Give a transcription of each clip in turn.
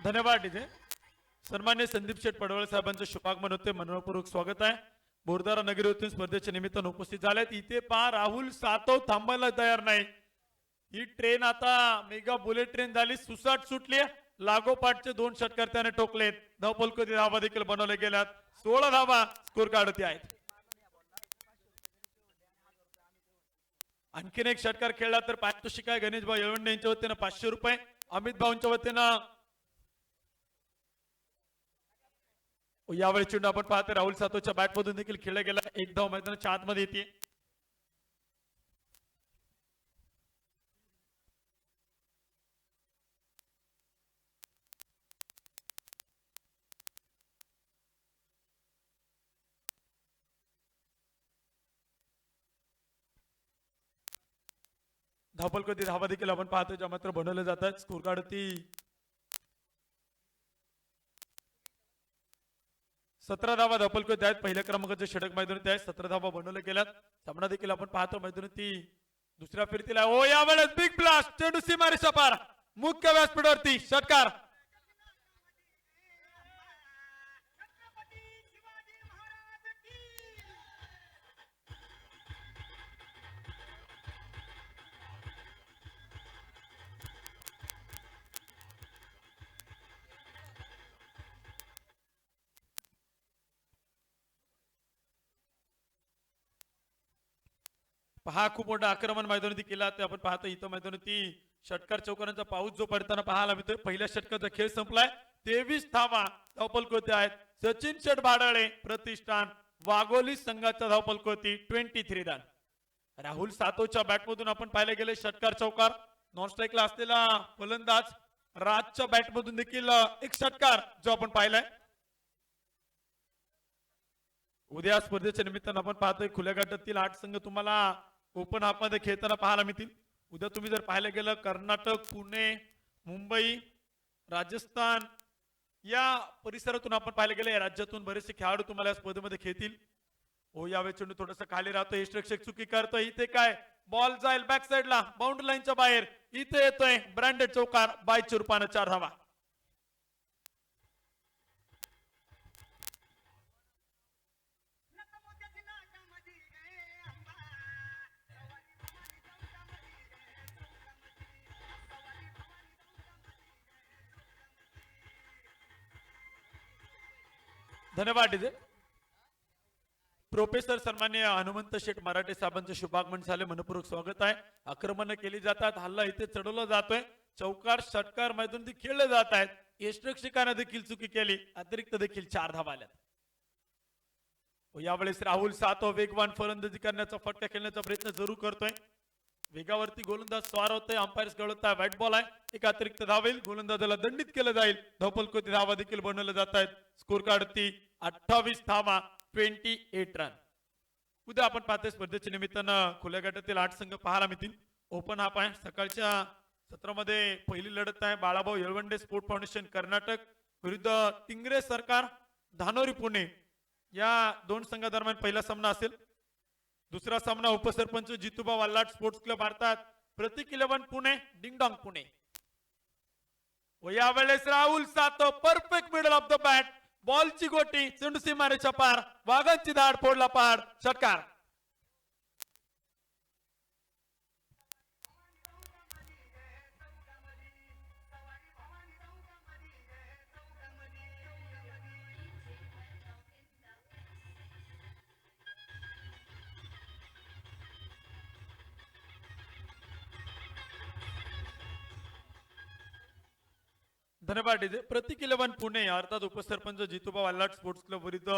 धन्यवाद डीजे. सन्मान्य संदीप शेठ पडवळ साहेबांचे शुभागमन होते. मनपूर्वक स्वागत आहे. बोरदारा नगरी येथून स्पर्धेच्या निमित्तानं उपस्थित झालेत. इथे पहा राहुल सातव थांबायला तयार नाही. ही ट्रेन आता मेगा बुलेट ट्रेन झाली. सुसाट सुटली. लागोपाठचे 2 षटकार त्याने ठोकलेत. धावपलकोती धावा देखील बनवले गेल्यात. 16 धावा स्कोर काढते आहेत. आणखीन एक षटकार खेळला तर पारितोषिक आहे गणेश भाऊ येळवंडे यांच्या वतीनं 500 रुपये. अमित भाऊंच्या वतीनं यावेळी चेंडू आपण पाहतो राहुल सातवच्या बॅट मधून देखील खेळला गेला. एक धाव मैदानाच्या आतमध्ये येते. धावपलकोती धावा देखील आपण पाहतो ज्या मात्र बनवले जातात. स्कोर काढती 17 धावा धावपलकोती आहेत. पहिल्या क्रमांकाचे षटक मैदानात आहेत. 17 धावा बनवले गेल्यात. सामना देखील आपण पाहतो मैदानाती दुसऱ्या फिरतीला. ओ यावेळेस बिग ब्लास्ट चेंडू सीमारेषा पार मुख्य व्यासपीठावरती षटकार. पहा खूप मोठं आक्रमण मैदानात केला ते आपण पाहतो. इथं मैदानाती षटकार चौकारांचा पाऊस जो पडताना पाहायला मिळतोय. पहिल्या षटकाचा खेळ संपलाय. 23 धावा धावपलकोती आहेत. सचिन शेठ भाडाळे प्रतिष्ठान वाघोली संघाचा धावपलकोती 23 रन. राहुल सातवच्या बॅटमधून आपण पाहिले गेले षटकार चौकार. नॉन स्ट्राईकला असलेला फलंदाज राजच्या बॅटमधून देखील एक षटकार जो आपण पाहिलाय. उद्या स्पर्धेच्या निमित्तानं आपण पाहतोय खुल्या गटातील 8 संघ तुम्हाला ओपन हाफ मध्ये खेळताना पाहायला मिळतील. उद्या तुम्ही जर पाहायला गेलं कर्नाटक, पुणे, मुंबई, राजस्थान या परिसरातून आपण पाहायला गेलं या राज्यातून बरेचसे खेळाडू तुम्हाला या स्पर्धेमध्ये खेळतील. हो यावेळी चेंडू थोडासा खाली राहतो. यष्टरक्षक चुकी करतोय. इथे काय बॉल जाईल बॅक साइडला बाउंड्री लाईनच्या बाहेर. इथे येतोय ब्रँडेड चौकार बायच्या रूपानं 4 धावा. धन्यवाद डीजे. प्रोफेसर सन्मान्य हनुमंत शेठ मराठे साहेबांचे शुभागमन झाले. मनपूर्वक स्वागत आहे. आक्रमण केली जातात. हल्ला इथे चढवला जातोय. चौकार षटकार मैदानात खेळले जात आहेत. यष्टरक्षकाने देखील चुकी केली. अतिरिक्त देखील 4 धावा आल्या. यावेळेस राहुल सातव वेगवान फलंदाजी करण्याचा फटका खेळण्याचा प्रयत्न जरूर करतोय. वेगावरती गोलंदाज स्वार होतोय. अंपायर कळत आहे व्हाईट बॉल आहे. एक अतिरिक्त धाव येईल. गोलंदाजाला दंडित केलं जाईल. धावपलकोती धावा देखील बनवले जात आहेत. स्कोर काढती 28 धावा 28 रन. उद्या आपण पाहतोय स्पर्धेच्या निमित्तानं खुल्या गटातील 8 संघ पाहायला मिळतील. ओपन हाफ आहे. सकाळच्या सत्रामध्ये पहिली लढत आहे बाळाभाऊ येळवंडे स्पोर्ट फाउंडेशन कर्नाटक विरुद्ध टिंगरे सरकार धानोरी पुणे या 2 संघादरम्यान पहिला सामना असेल. दुसरा सामना उपसरपंच जितूबा वाल्लाट स्पोर्ट्स क्लब भारतात प्रतीक 11 पुणे डिंगडॉंग पुणे. व यावेळेस Rahul Satav perfect middle of the bat बॉलची गोटी चेंडू सीमारेच्या पार वाघांची धाड फोडला पार षटकार. धन्यवाद डीजे. प्रतीक 11 पुणे अर्थात उपसरपंच जितूबा वाल्लाट स्पोर्ट्स क्लब विरुद्ध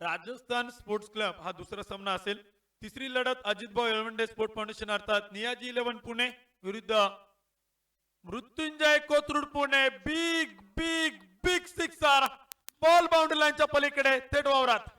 राजस्थान स्पोर्ट्स क्लब हा दुसरा सामना असेल. तिसरी लढत अजितभाऊ येळवंडे स्पोर्ट फाउंडेशन अर्थात नियाजी 11 पुणे विरुद्ध Mrityunjay Kothrud Pune. Big big big sixer ball boundary लाईनच्या पलीकडे थेट वावरात.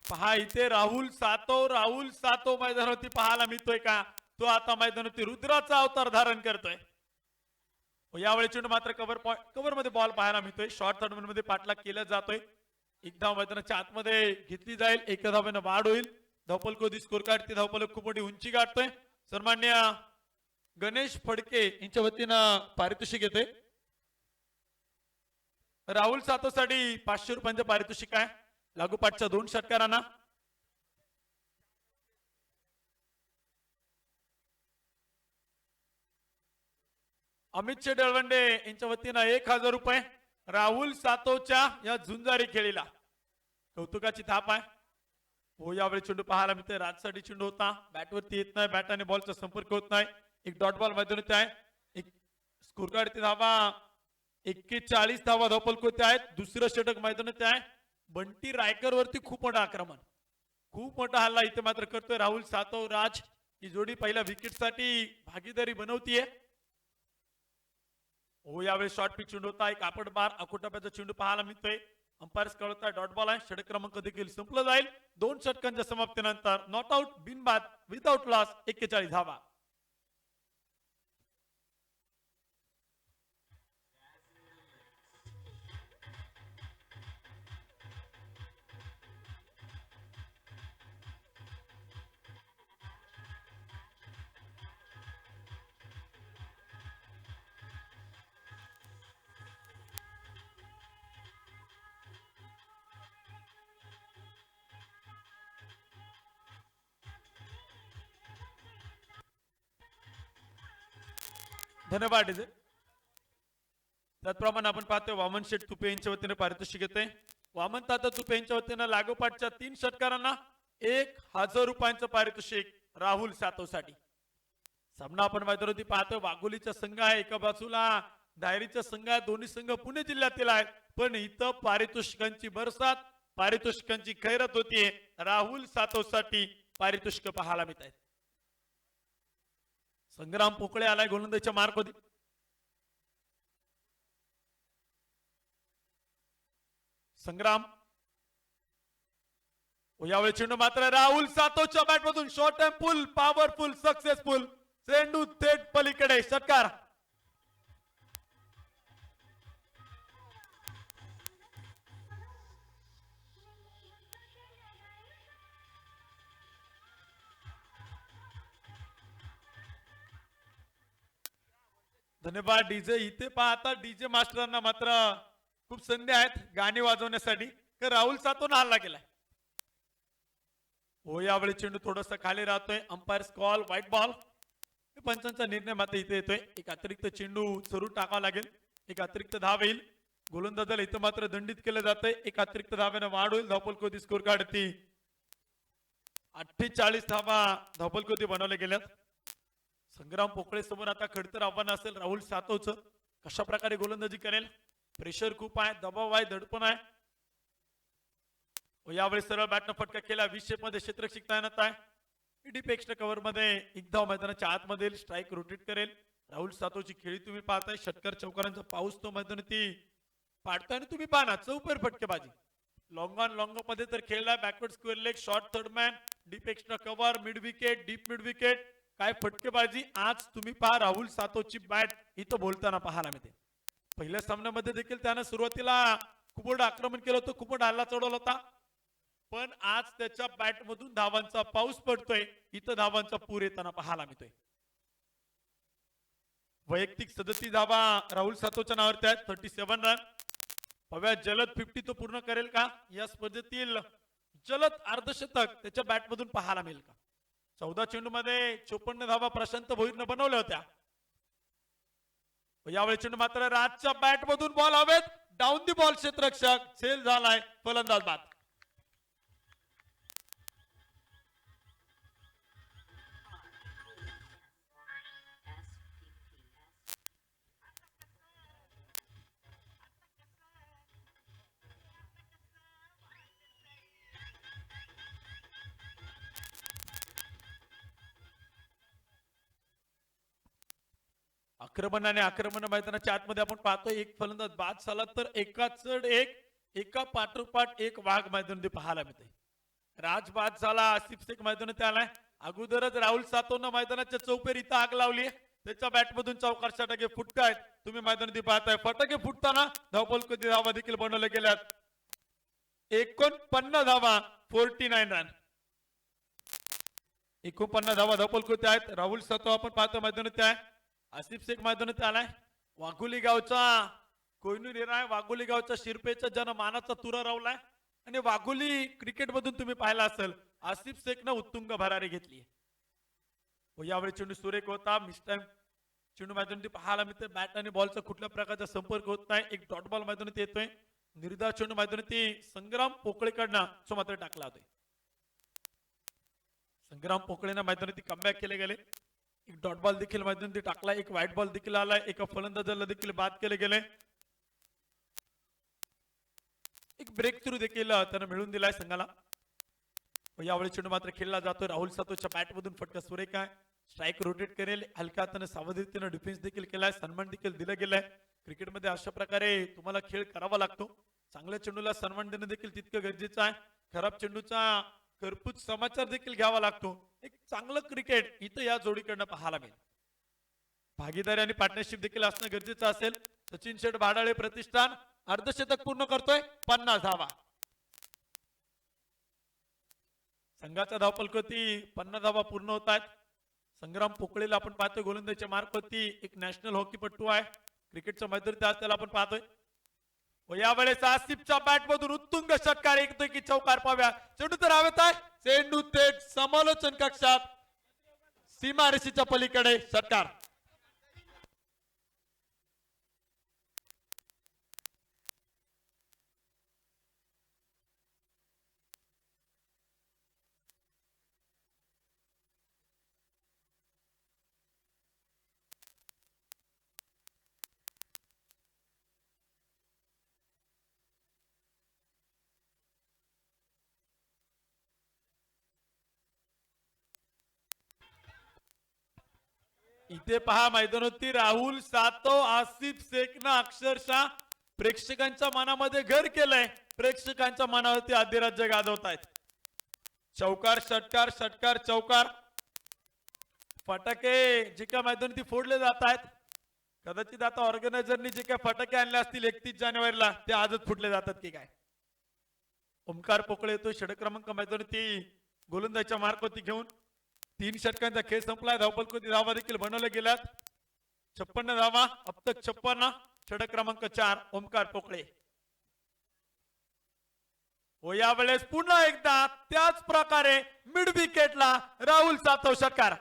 पहा इथे राहुल सातो मैदानावरती पाहायला मिळतोय का? तो आता मैदानावरती रुद्राचा अवतार धारण करतोय. यावेळी चेंडू मात्र कव्हर मध्ये बॉल पाहायला मिळतोय. शॉर्ट थर्ड मध्ये पाठलाग केला जातोय. एक धाव मैदानाच्या आतमध्ये घेतली जाईल. एका धावेनं वाढ होईल. धावपल कोदी स्कोर काढते. धावपल खूप मोठी उंची गाठतोय. सन्मान्य गणेश फडके यांच्या वतीनं पारितोषिक येते. राहुल सातोसाठी 500 रुपयांचं पारितोषिक आहे. लागोपाठच्या 2 षटकारांना अमित शेडळवंडे यांच्या वतीनं 1000 रुपये राहुल सातोच्या या झुंजारी खेळीला. कौतुकाची थाप आहे. हो यावेळी चेंडू पाहायला मिळते. राजसाठी चेंडू होता. बॅटवरती येत नाही. बॅट आणि बॉलचा संपर्क होत नाही. एक डॉट बॉल मैदानात आहे. एक स्कोर कार्ड धावा 41 धावा धावपल कोते आहेत. दुसरं षटक मैदानात आहे. बंटी रायकर वरती खूप मोठा आक्रमण, खूप मोठा हल्ला इथे मात्र करतोय राहुल सातव राज. ही जोडी पहिल्या विकेट साठी भागीदारी बनवतीये. हो यावेळी शॉर्ट पिच चेंडू होता. एक आपट बार अकोटाप्याचा चेंडू पाहायला मिळतोय. अंपायर्स कळवताय डॉट बॉल आहे. षटक क्रमांक देखील संपलं जाईल. 2 षटकांच्या समाप्तीनंतर नॉट आउट बिनबाद विदाउट लॉस 41 धावा. धन्यवाद. त्याचप्रमाणे आपण पाहतोय वामन शेठ तुपे यांच्या वतीने पारितोषिक येते. वामन ताता तुपे यांच्या वतीने लागोपाठच्या 3 षटकारांना 1000 रुपयांचं पारितोषिक राहुल सातवसाठी. सामना आपण मैदानावरती पाहतोय. वाघोलीचा संघ आहे एका बाजूला, दायरीचा संघ आहे. दोन्ही संघ पुणे जिल्ह्यातील आहेत. पण इथं पारितोषिकांची बरसात, पारितोषिकांची खैरत होतीये. राहुल सातवसाठी पारितोषिक पाहायला मिळत आहेत. संग्राम पोकळे आलाय गोलंदाजीच्या मार्कमध्ये. संग्राम यावेळी चेंडू मात्र राहुल सातोच्या बॅट मधून short and pull powerful successful चेंडू थेट पलीकडे. षटकार. धन्यवाद डीजे. इथे पाहता डीजे मास्टरांना मात्र खूप संधी आहेत गाणी वाजवण्यासाठी. तर राहुल सातोनं हल्ला केलाय. हो यावेळी चेंडू थोडासा खाली राहतोय. Umpire's call white ball. पंचांचा निर्णय मात्र इथे येतोय. एक अतिरिक्त चेंडू चरू टाकावा लागेल. एक अतिरिक्त धाव येईल. गोलंदाजाला इथं मात्र दंडित केलं जातंय. एक अतिरिक्त धाव्यानं वाढ होईल. धावपल कोदी स्कोर काढती 48 धावा धावपल कोदी बनवले गेल्यात. संग्राम पोकळे समोर आता खडतर आव्हान असेल राहुल सातवचं. कशा प्रकारे गोलंदाजी करेल. प्रेशर खूप आहे, दबाव आहे, धडपण आहे. यावेळी सरळ बॅटनं फटका केला. 20 मध्ये क्षेत्ररक्षक तैनात आहे. डीप एक्स्ट्रा कव्हर मध्ये एक धाव मैदानाच्या आतमध्ये स्ट्राईक रोटेट करेल. राहुल सातवची खेळी तुम्ही पाहताय. षटकार चौकारांचा पाऊस तो मैदानावरती पाडताय आणि तुम्ही पाहना चौपर फटकेबाजी. लॉंग ऑन लॉंग मध्ये तर खेळला. Backward square leg, short third man, deep extra cover, mid wicket, deep mid wicket. काय फटकेबाजी आज तुम्ही पहा. राहुल सातवची बॅट इथं बोलताना पाहायला मिळते. पहिल्या सामन्यामध्ये देखील त्यानं सुरुवातीला खूप मोठं आक्रमण केलं होतं, खूप मोठा हल्ला चढवला होता. पण आज त्याच्या बॅट मधून धावांचा पाऊस पडतोय. इथं धावांचा पूर येताना पाहायला मिळतोय. वैयक्तिक 37 धावा राहुल सातवच्या नावावरती आहेत. 37 रन. पव्या जलद 50 तो पूर्ण करेल का? या स्पर्धेतील जलद अर्धशतक त्याच्या बॅट मधून पाहायला मिळेल का? 14 चेंडू मध्ये 54 धावा प्रशांत भोईरनं बनवल्या होत्या. यावेळी चेंडू मात्र राजच्या बॅट मधून बॉल हवेत. डाऊन दी बॉल क्षेत्ररक्षक सेल झालाय. फलंदाज बाद. आक्रमण मैदानाच्या आतमध्ये आपण पाहतोय. एक फलंदाज बाद झाला तर एका चढ एक, एका पाठोपाठ एक वाघ मैदानामध्ये पाहायला मिळते. राजबाद झाला. आसिफ शेख मैदानात आलाय. अगोदरच राहुल सातवनं मैदानाच्या चौपेर इथं आग लावली. त्याच्या बॅट मधून चौकार फटाके फुटतायत. तुम्ही मैदानात पाहताय फटाके फुटताना धावपल कधी धावा देखील बनवल्या गेल्यात. 49 धावा, 49 रन. 49 धावा धावपल कोणते आहेत. राहुल सातव आपण पाहतो मैदानात आहे. आसिफ शेख मैदानात आलाय. वाघोली गावचा कोयनूर हिरा वाघोली गावच्या शिरपेचा जनमानाचा तुरा रावलाय. आणि वाघोली क्रिकेट मधून तुम्ही पाहिला असेल आसिफ शेखनं उत्तुंग भरारी घेतली. यावेळी चेंडू सुरेख होता. मिस टाइम चेंडू मैदानात पाहायला मिळते. बॅट आणि बॉलचा कुठल्या प्रकारचा संपर्क होत नाही. एक डॉट बॉल मैदानात येतोय. निर्धार चेंडू मैदानात संग्राम पोकळेकडनं तो मात्र टाकला होता. संग्राम पोकळेनं मैदानात कमबॅक केले गेले. एक डॉट बॉल देखील मैदानात टाकला. एक व्हाईट बॉल देखील आलाय. एका फलंदाजाला देखील बाद केले गेले. एक ब्रेक थ्रू देखील त्यानं मिळून दिलाय संघाला. यावेळी चेंडू मात्र खेळला जातो. राहुल सातवच्या बॅट मधून फटका सुरेख आहे. स्ट्राईक रोटेट करेल. हलक्या हाताने सावधतेने डिफेन्स देखील केलाय. सन्मान देखील दिला गेलाय. क्रिकेटमध्ये अशा प्रकारे तुम्हाला खेळ करावा लागतो. चांगल्या चेंडूला सन्मान देणं देखील तितकं गरजेचं आहे. खराब चेंडूचा करपूत समाचार देखील घ्यावा लागतो. एक चांगलं क्रिकेट इथं या जोडीकडनं पाहायला मिळेल. भागीदारी आणि पार्टनरशिप देखील असणं गरजेचं असेल. सचिन शेठ भाडाळे प्रतिष्ठान अर्धशतक पूर्ण करतोय. 50 धावा. संघाचा धावपलकोती 50 धावा पूर्ण होत आहेत. संग्राम पोकळेला आपण पाहतोय गोलंदाजीच्या मार्फती एक नॅशनल हॉकीपटू आहे. क्रिकेटच्या मैदानात त्याला आपण पाहतोय. व यावेळेस आसिफच्या बॅट मधून उत्तुंग षटकार येतोय की चौकार पाव्या. चेंडू तर हवेत आहे. चेंडू थेट समालोचन कक्षात सीमारेषेच्या पलीकडे षटकार. इथे पहा मैदानावरती राहुल सातव आसिफ शेखनं अक्षरशः प्रेक्षकांच्या मनामध्ये घर केलंय. प्रेक्षकांच्या मनावरती अधिराज्य गाजवत आहेत. चौकार षटकार षटकार चौकार. फटाके जे काय मैदानावरती फोडले जात आहेत. कदाचित आता ऑर्गनायझरनी जे काय फटाके आणले असतील 31 जानेवारीला ते आजच फुटले जातात की काय. ओमकार पोकळे येतो षटक क्रमांक मैदानावरती गोलंदाजीच्या मार्फती घेऊन. 3 षटकांचा खेळ संपलाय. धावपलकोती धावा देखील बनवल्या गेल्यात. 56 धावा. अब तक 56. षटक क्रमांक 4 ओमकार पोकळे. व यावेळेस पुन्हा एकदा त्याच प्रकारे मिड विकेटला राहुल सातव षटकार.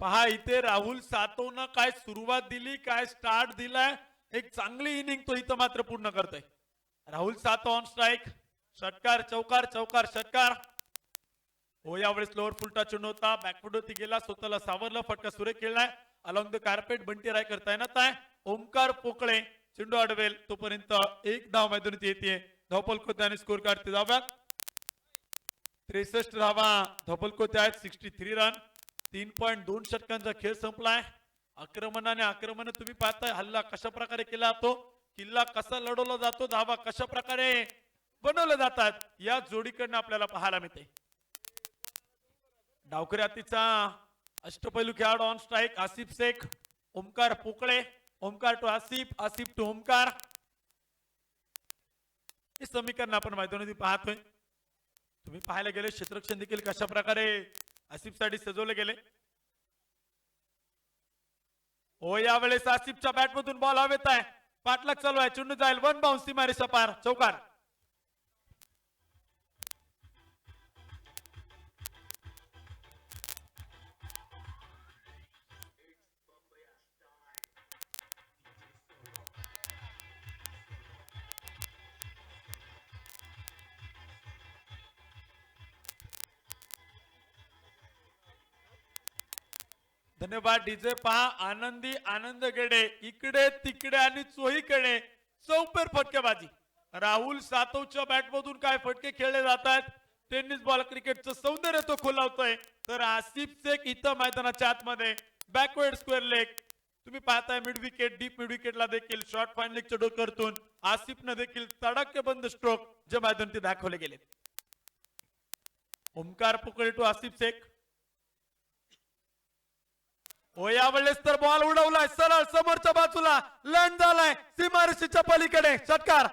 पहा इथे राहुल सातवनं काय सुरुवात दिली, काय स्टार्ट दिलाय. एक चांगली इनिंग तो इथं मात्र पूर्ण करतोय. Rahul Satav on strike. षटकार चौकार चौकार षटकार. हो यावेळेस लोअर फुलटा चेंडू होता. बॅकफुट होती गेला. स्वतःला सावरलं. फटका सुरेख खेळलाय. Along the carpet Bunty Rai करता येणार आहे. ओमकार पोकळे चेंडू अडवेल तोपर्यंत एक धाव मैदानात येते. धावपलकोते आणि स्कोर कार्ड धाव्यात 63 धावा धावपलकोते आहेत. 63 रन. 3.2 षटकांचा खेळ संपलाय. आक्रमण तुम्ही पाहताय. हल्ला कशा प्रकारे केला जातो. किल्ला कसा लढवला जातो. धावा कशा प्रकारे बनवल्या जातात या जोडीकडनं आपल्याला पाहायला मिळते. डावखरी हातीचा अष्टपैलू खेळाडू on strike. Asif Shaikh Omkar Pokale. Omkar to Asif. Asif to Omkar. हे समीकरण आपण मैदानात पाहतोय. तुम्ही पाहायला गेले क्षेत्ररक्षण देखील कशा प्रकारे आसिफ साठी सजवले गेले. हो यावेळेस आसिफच्या बॅट मधून बॉल हवेत आहे. पाठलाग चालू आहे. चेंडू जाईल वन बाउन्स सीमारेषा पार. चौकार. धन्यवाद डीजे. पहा आनंदी आनंद गेडे इकडे तिकडे आणि चोहीकडे चौपेर फटकेबाजी. राहुल सातवच्या बॅटमधून काय फटके खेळले जात आहेत. टेनिस बॉल क्रिकेटचं सौंदर्य तो खुलावतोय. तर आसिफ शेख इथं मैदानाच्या आतमध्ये बॅकवर्ड स्क्वेअर लेग तुम्ही पाहताय. मिड विकेट डीप मिड विकेटला देखील शॉर्ट फाईन लेगच्या डोक्यातून आसिफनं देखील तडाखेबंद स्ट्रोक जे मैदान ते दाखवले गेले. ओमकार पुकळे टू आसिफ शेख. हो यावेळेस तर बॉल उडवलाय सरळ समोरच्या बाजूला लँड झालाय सीमारेषेच्या पलीकडे. षटकार.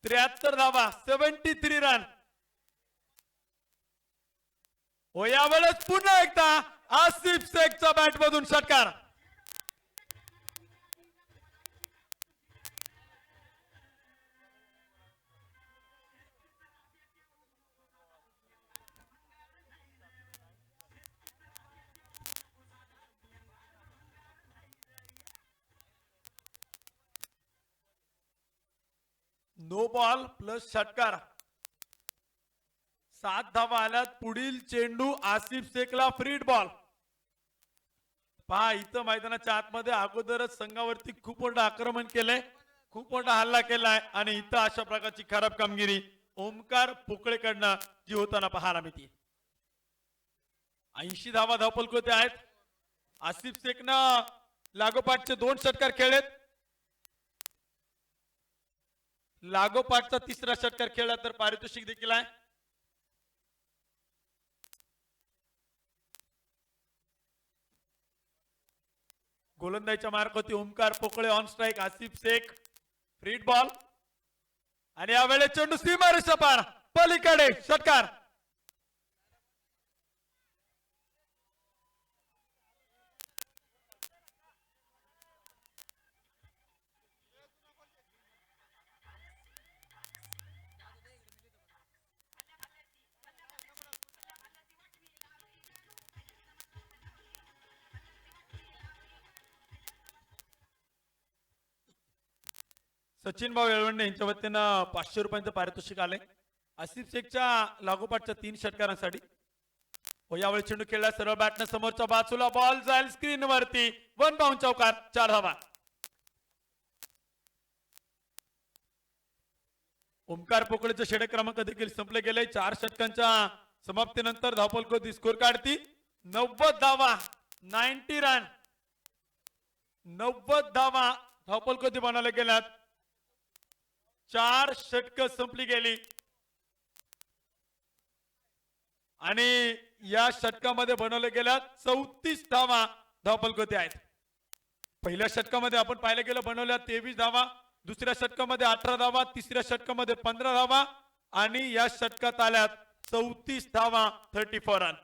त्र्याहत्तर धावा 73 रन. हो यावेळेस पुन्हा एकदा आसिफ शेखच्या बॅट मधून षटकार. नो बॉल प्लस षटकार. 7 धावा आल्यात. पुढील चेंडू आसिफ शेखला फ्रीड बॉल. पहा इथं मैदानाच्या आतमध्ये अगोदरच संघावरती खूप मोठं आक्रमण केलंय. खूप मोठा हल्ला केलाय आणि इथं अशा प्रकारची खराब कामगिरी ओमकार पोकळेकडनं जी होताना पाहायला मिळते. 80 धावा धावपलकोते आहेत. आसिफ शेखनं लागोपाठचे 2 षटकार खेळलेत. लागोपाठचा तिसरा षटकार खेळला तर पारितोषिक देखील आहे. गोलंदाजीच्या मार्गावरती ओमकार पोकळे ऑन स्ट्राइक. आसिफ शेख फ्रीड बॉल आणि यावेळेस चेंडू सीमारेषा पार पलीकडे षटकार. सचिन भाऊ येळवंडे यांच्या वतीनं 500 रुपयांचं पारितोषिक आले आसिफ शेखच्या लागोपाठच्या 3 षटकारांसाठी. यावेळी चेंडू खेळला सरळ बॅटनं समोरच्या बाजूला बॉल जाईल स्क्रीन वरती. 1 बाउंड चौकार. 4 धावा. ओमकार पोकळेचे षटक क्रमांक देखील संपले गेले. 4 षटकांच्या समाप्तीनंतर धावपलकोती स्कोर काढती 90 धावा 90 रन. 90 धावा धावपलकोती बनवले गेल्यात. 4 षटक संपली गेली आणि या षटकामध्ये बनवले गेल्या 34 धावा धावपलकोती आहेत. पहिल्या षटकामध्ये आपण पाहिलं गेलं बनवल्या 23 धावा. दुसऱ्या षटकामध्ये 18 धावा. तिसऱ्या षटकामध्ये 15 धावा आणि या षटकात आल्यात 34 धावा 34 रन.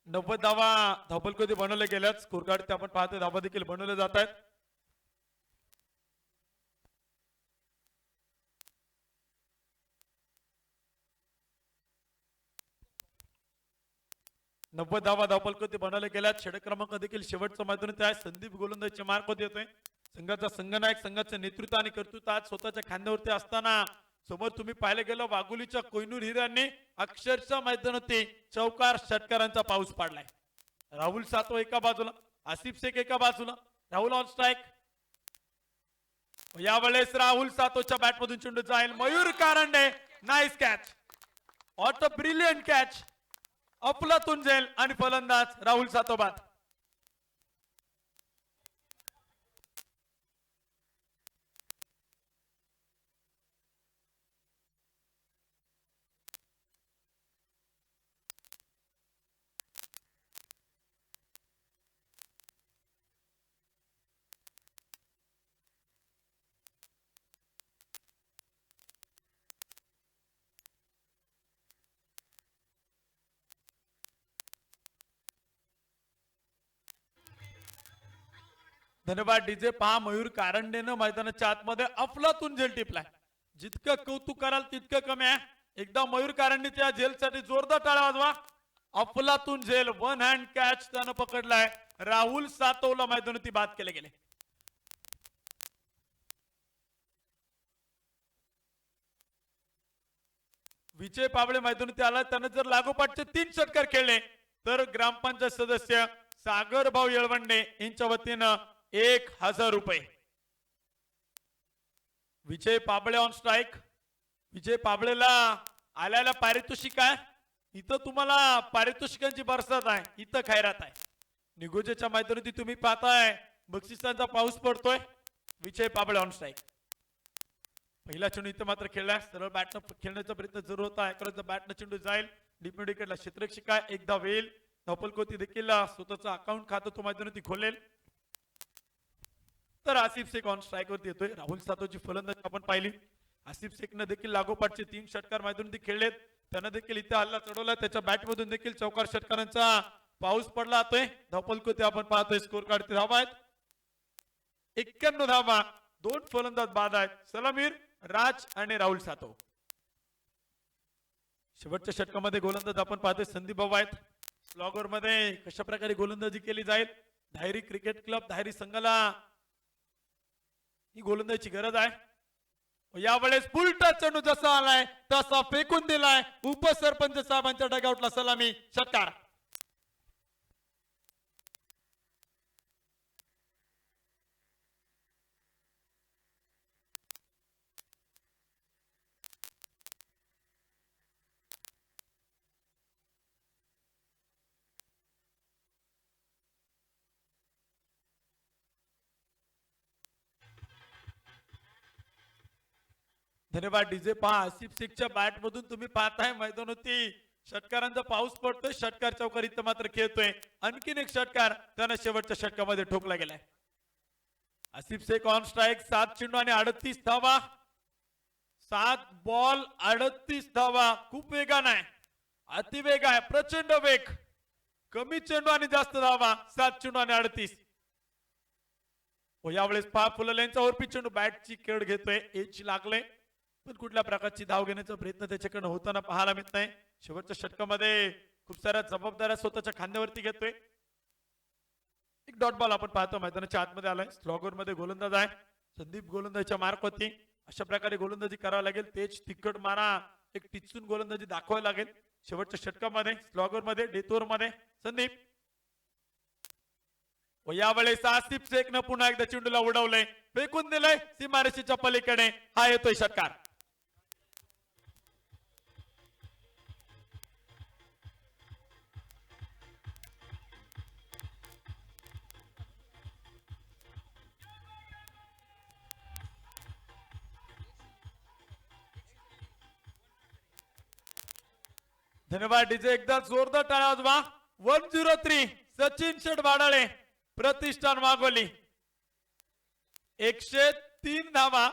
नव्वद धावा धावपलकोती बनवले गेल्यात. स्कोर कार्ड ते आपण पाहतो धावा देखील बनवले जात आहेत. नव्वद धावा धावपलकोती बनवले गेल्यात. षटक क्रमांक देखील शेवटचा मैदानात आहे. संदीप गोलंदाजीच्या मार्फत येतोय. संघाचा संघनायक संघाचं नेतृत्व आणि कर्तृत्व आज स्वतःच्या खांद्यावरती असताना समोर तुम्ही पाहिलं गेलं वाघोलीच्या कोयनूर हिऱ्यांनी अक्षरशः मैदानावरती चौकार षटकारांचा पाऊस पाडलाय. राहुल सातव एका बाजूला आसिफ शेख एका बाजूला. Rahul on strike. यावेळेस राहुल सातवच्या बॅट मधून चेंडू जाईल. Mayur Karande nice catch. What a brilliant catch. अफलातून झेल आणि फलंदाज राहुल सातव बाद. धन्यवाद डीजे. पहा मयूर कारंडेनं मैदानाच्या आतमध्ये अफलातून झेल टिपलाय. जितकं कौतुक कराल तितकं कमी आहे. एकदा मयूरकारांनी त्या झेलसाठी जोरदार टाळ्या वाजवा. अफलातून झेल, वन हँड कॅच त्यानं पकडलाय. राहुल सातवला मैदानावरती बाद केले गेले. विजय पाबळे मैदानावरती आला. त्यानं जर लागोपाठचे 3 षटकार खेळले तर ग्रामपंचायत सदस्य सागर भाऊ येळवंडे यांच्या वतीनं 1000 रुपये. विजय पाबळे ऑन स्ट्राईक. विजय पाबळेला आल्याला पारितोषिक आहे. इथं तुम्हाला पारितोषिकांची बरसात आहे, इथं खैरात आहे. निगोजेच्या मैदानावरती तुम्ही पाहताय बक्षिसांचा पाऊस पडतोय. विजय पाबळे ऑन स्ट्राईक. पहिला चेंडू इथं मात्र खेळला. सरळ बॅटनं खेळण्याचा प्रयत्न जरूर होता. एकदा बॅटनं चेंडू जाईल डीप मिड विकेटला. क्षेत्ररक्षिका एकदा वेल धपलकोती देखील स्वतःचं अकाउंट खातं तो मैदानावरती खोलेल. तर आसिफ शेख ऑन स्ट्राईक वरती येतोय. राहुल सातवची फलंदाजी आपण पाहिली. आसिफ शेखनं देखील लागोपाठचे 3 षटकार मैदानावरती खेळलेत. त्यानं देखील इथे हल्ला चढवला. त्याच्या बॅटमधून देखील चौकार षटकारांचा पाऊस पडला जातोय. धपलकोती आपण पाहतोय. स्कोर कार्ड धावा आहेत 91 धावा. 2 फलंदाज बाद आहेत. सलामीर, राज आणि राहुल सातव. शेवटच्या षटकामध्ये गोलंदाज आपण पाहतोय संदीप भाऊ आहेत. स्लॉगर मध्ये कशा प्रकारे गोलंदाजी केली जाईल. धायरी क्रिकेट क्लब धायरी संघाला ही गोलंदाजीची गरज आहे. यावेळेस उलटा चेंडू जसा आलाय तसा फेकून दिलाय. उपसरपंच साहेबांच्या डगआउटला सलामी, षटकार. धन्यवाद डीजे. पहा आसिफ शेखच्या बॅट मधून तुम्ही पाहताय मैदानावरती षटकारांचा पाऊस पडतोय. षटकार चौकार इथं मात्र खेळतोय. आणखीन एक षटकार त्यानं शेवटच्या षटकामध्ये ठोकला गेलाय. Asif Shaikh on strike. 7 चेंडू आणि 38 धावा. 7 बॉल 38 धावा. खूप वेगान आहे, अतिवेग आहे, प्रचंड वेग. कमी चेंडू आणि जास्त धावा. 7 चेंडू आणि 38. यावेळेस पहा फुललेंचा ओरपी चेंडू बॅटची केड घेतोय. एज लागले पण कुठल्या प्रकारची धाव घेण्याचा प्रयत्न त्याच्याकडे होताना पाहायला मिळत नाही. शेवटच्या षटकामध्ये खूप साऱ्या जबाबदाऱ्या स्वतःच्या खांद्यावरती घेतोय. एक डॉट बॉल आपण पाहतो मैदानाच्या आतमध्ये आलाय. स्लॉगर मध्ये गोलंदाज आहे संदीप. गोलंदाजीच्या मार्क होती. अशा प्रकारे गोलंदाजी करावी लागेल. तेज तिखट मारा एक टिचून गोलंदाजी दाखवावी लागेल. शेवटच्या षटकामध्ये स्लॉगर मध्ये डेतोर मध्ये संदीप. यावेळेस आसिफ शेखनं पुन्हा एकदा चेंडूला उडवलंय, फेकून दिलंय सीमारेषेच्या पलीकडे. हा येतोय षटकार. धन्यवाद डीजे. एकदा जोरदार टाळ्या वाजवा. 103 सचिन शेठ वाडाळे प्रतिष्ठान वाघोली. 103 धावा.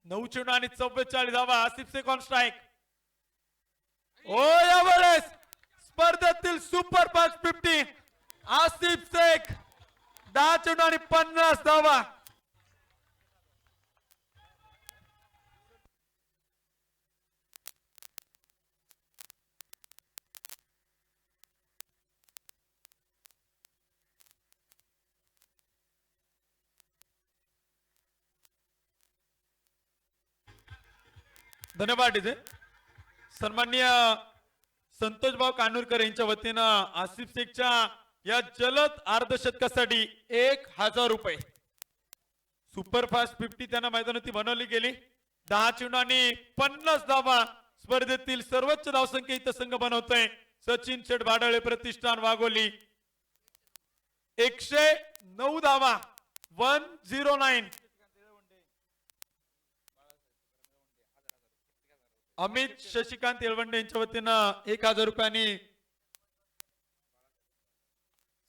9 चेंडू आणि 44 धावा. Asif Shaikh on strike. यावेळेस स्पर्धेतील सुपर फास्ट 50 आसिफ शेख. 10 चेंडू आणि 50 धावा. धन्यवाद डीजे. सन्माननीय संतोष भाऊ कानूरकर यांच्या वतीनं आसिफ शेखच्या या जलद अर्धशतकासाठी 1000 रुपये. सुपरफास्ट 50 त्यांना मैदानावरती बनवली गेली. 10 चेंडू आणि 50 धावा. स्पर्धेतील सर्वोच्च धावसंख्या इथं संघ बनवतोय सचिन शेठ भाडाळे प्रतिष्ठान वाघोली. 109 धावा. 109. अमित शशिकांत येळवंडे यांच्या वतीनं 1000 रुपयांनी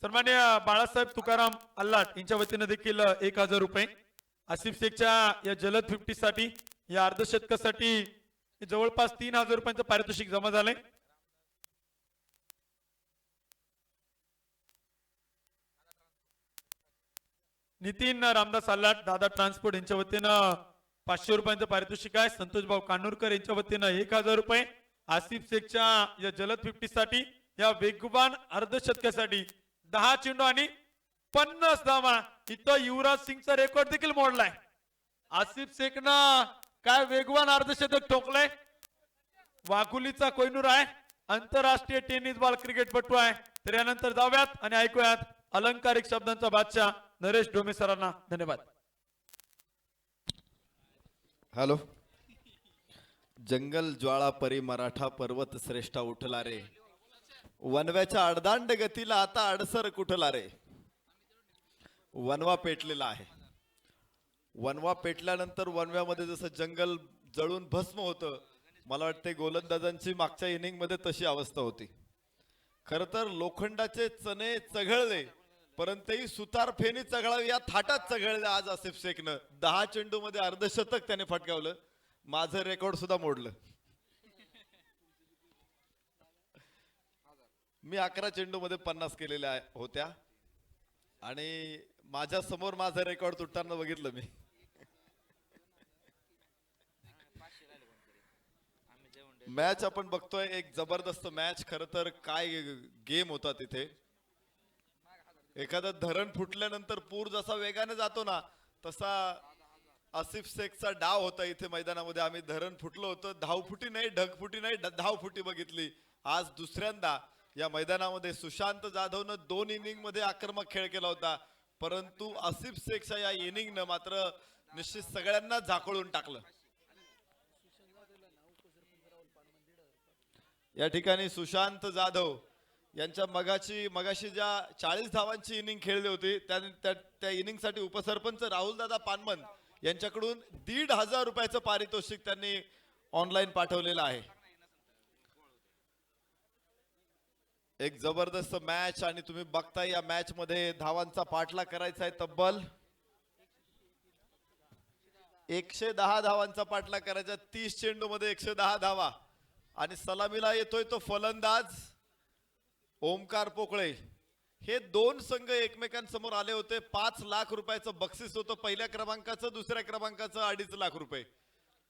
सन्मान्य बाळासाहेब तुकाराम अल्लाट यांच्या वतीनं देखील 1000 रुपये. आसिफ शेखच्या या जलद 50 साठी या अर्धशतकासाठी जवळपास 3000 रुपयांचं पारितोषिक जमा झालंय. नितीन रामदास अल्लाट दादा ट्रान्सपोर्ट यांच्या वतीनं 500 रुपयांचं पारितोषिक आहे. संतोष भाऊ कानूरकर यांच्या वतीनं 1000 रुपये. आसिफ शेखच्या या जलद 50 साठी या वेगवान अर्धशतकासाठी 10 चेंडू आणि 50 धावा. इथं युवराज सिंगचा रेकॉर्ड देखील मोडलाय. आसिफ शेखनं काय वेगवान अर्धशतक ठोकलंय. वाघुलीचा कोयनूर आहे, आंतरराष्ट्रीय टेनिस बॉल क्रिकेटपटू आहे. तर यानंतर जाऊयात आणि ऐकूयात अलंकारिक शब्दांचा बादशाह नरेश डोमे सरांना. धन्यवाद. हॅलो. जंगल ज्वाळा परी मराठा पर्वत श्रेष्ठा उठला रे, वनव्याच्या अडदांड गतीला आता अडसर कुठला रे. वनवा पेटलेला आहे. वनवा पेटल्यानंतर वनव्यामध्ये जसं जंगल जळून भस्म होतं, मला वाटते गोलंदाजांची मागच्या इनिंग मध्ये तशी अवस्था होती. खर तर लोखंडाचे चणे चघळले, परंतुही सुतार फेनी चघळावी या थाटात चघळले आज आसिफ शेखनं. 10 चेंडू मध्ये अर्धशतक त्याने फटकावलं. माझं रेकॉर्ड सुद्धा मोडलं. मी 11 चेंडू मध्ये 50 केलेल्या होत्या आणि माझ्या समोर माझं रेकॉर्ड तुटताना बघितलं मी. मॅच आपण बघतोय, एक जबरदस्त मॅच. खर तर काय गेम होता तिथे. एखादा धरण फुटल्यानंतर पूर जसा वेगाने जातो ना, तसा आसिफ शेखचा डाव होता इथे मैदानामध्ये. आम्ही धरण फुटलं होतं, धावफुटी नाही, ढगफुटी नाही, धावफुटी बघितली. आज दुसऱ्यांदा या मैदानामध्ये सुशांत जाधवनं 2 इनिंग मध्ये आक्रमक खेळ केला होता, परंतु आसिफ शेखच्या या इनिंगनं मात्र निश्चित सगळ्यांना झाकोळून टाकलं. या ठिकाणी सुशांत जाधव यांच्या मगाशी ज्या 40 धावांची इनिंग खेळली होती, त्या इनिंग साठी उपसरपंच राहुल दादा पानमन यांच्याकडून 1,500 रुपयाचं पारितोषिक त्यांनी ऑनलाईन पाठवलेलं आहे. एक जबरदस्त मॅच आणि तुम्ही बघताय या मॅच मध्ये धावांचा पाठलाग करायचा आहे. तब्बल 110 धावांचा पाठलाग करायचा. 30 चेंडू मध्ये 110 धावा आणि सलामीला येतोय तो फलंदाज ओमकार पोकळे. हे 2 संघ एकमेकांसमोर आले होते. 5 लाख रुपयाचं बक्षीस होतं. पहिल्या क्रमांकाचं, दुसऱ्या क्रमांकाचं 2.5 लाख रुपये.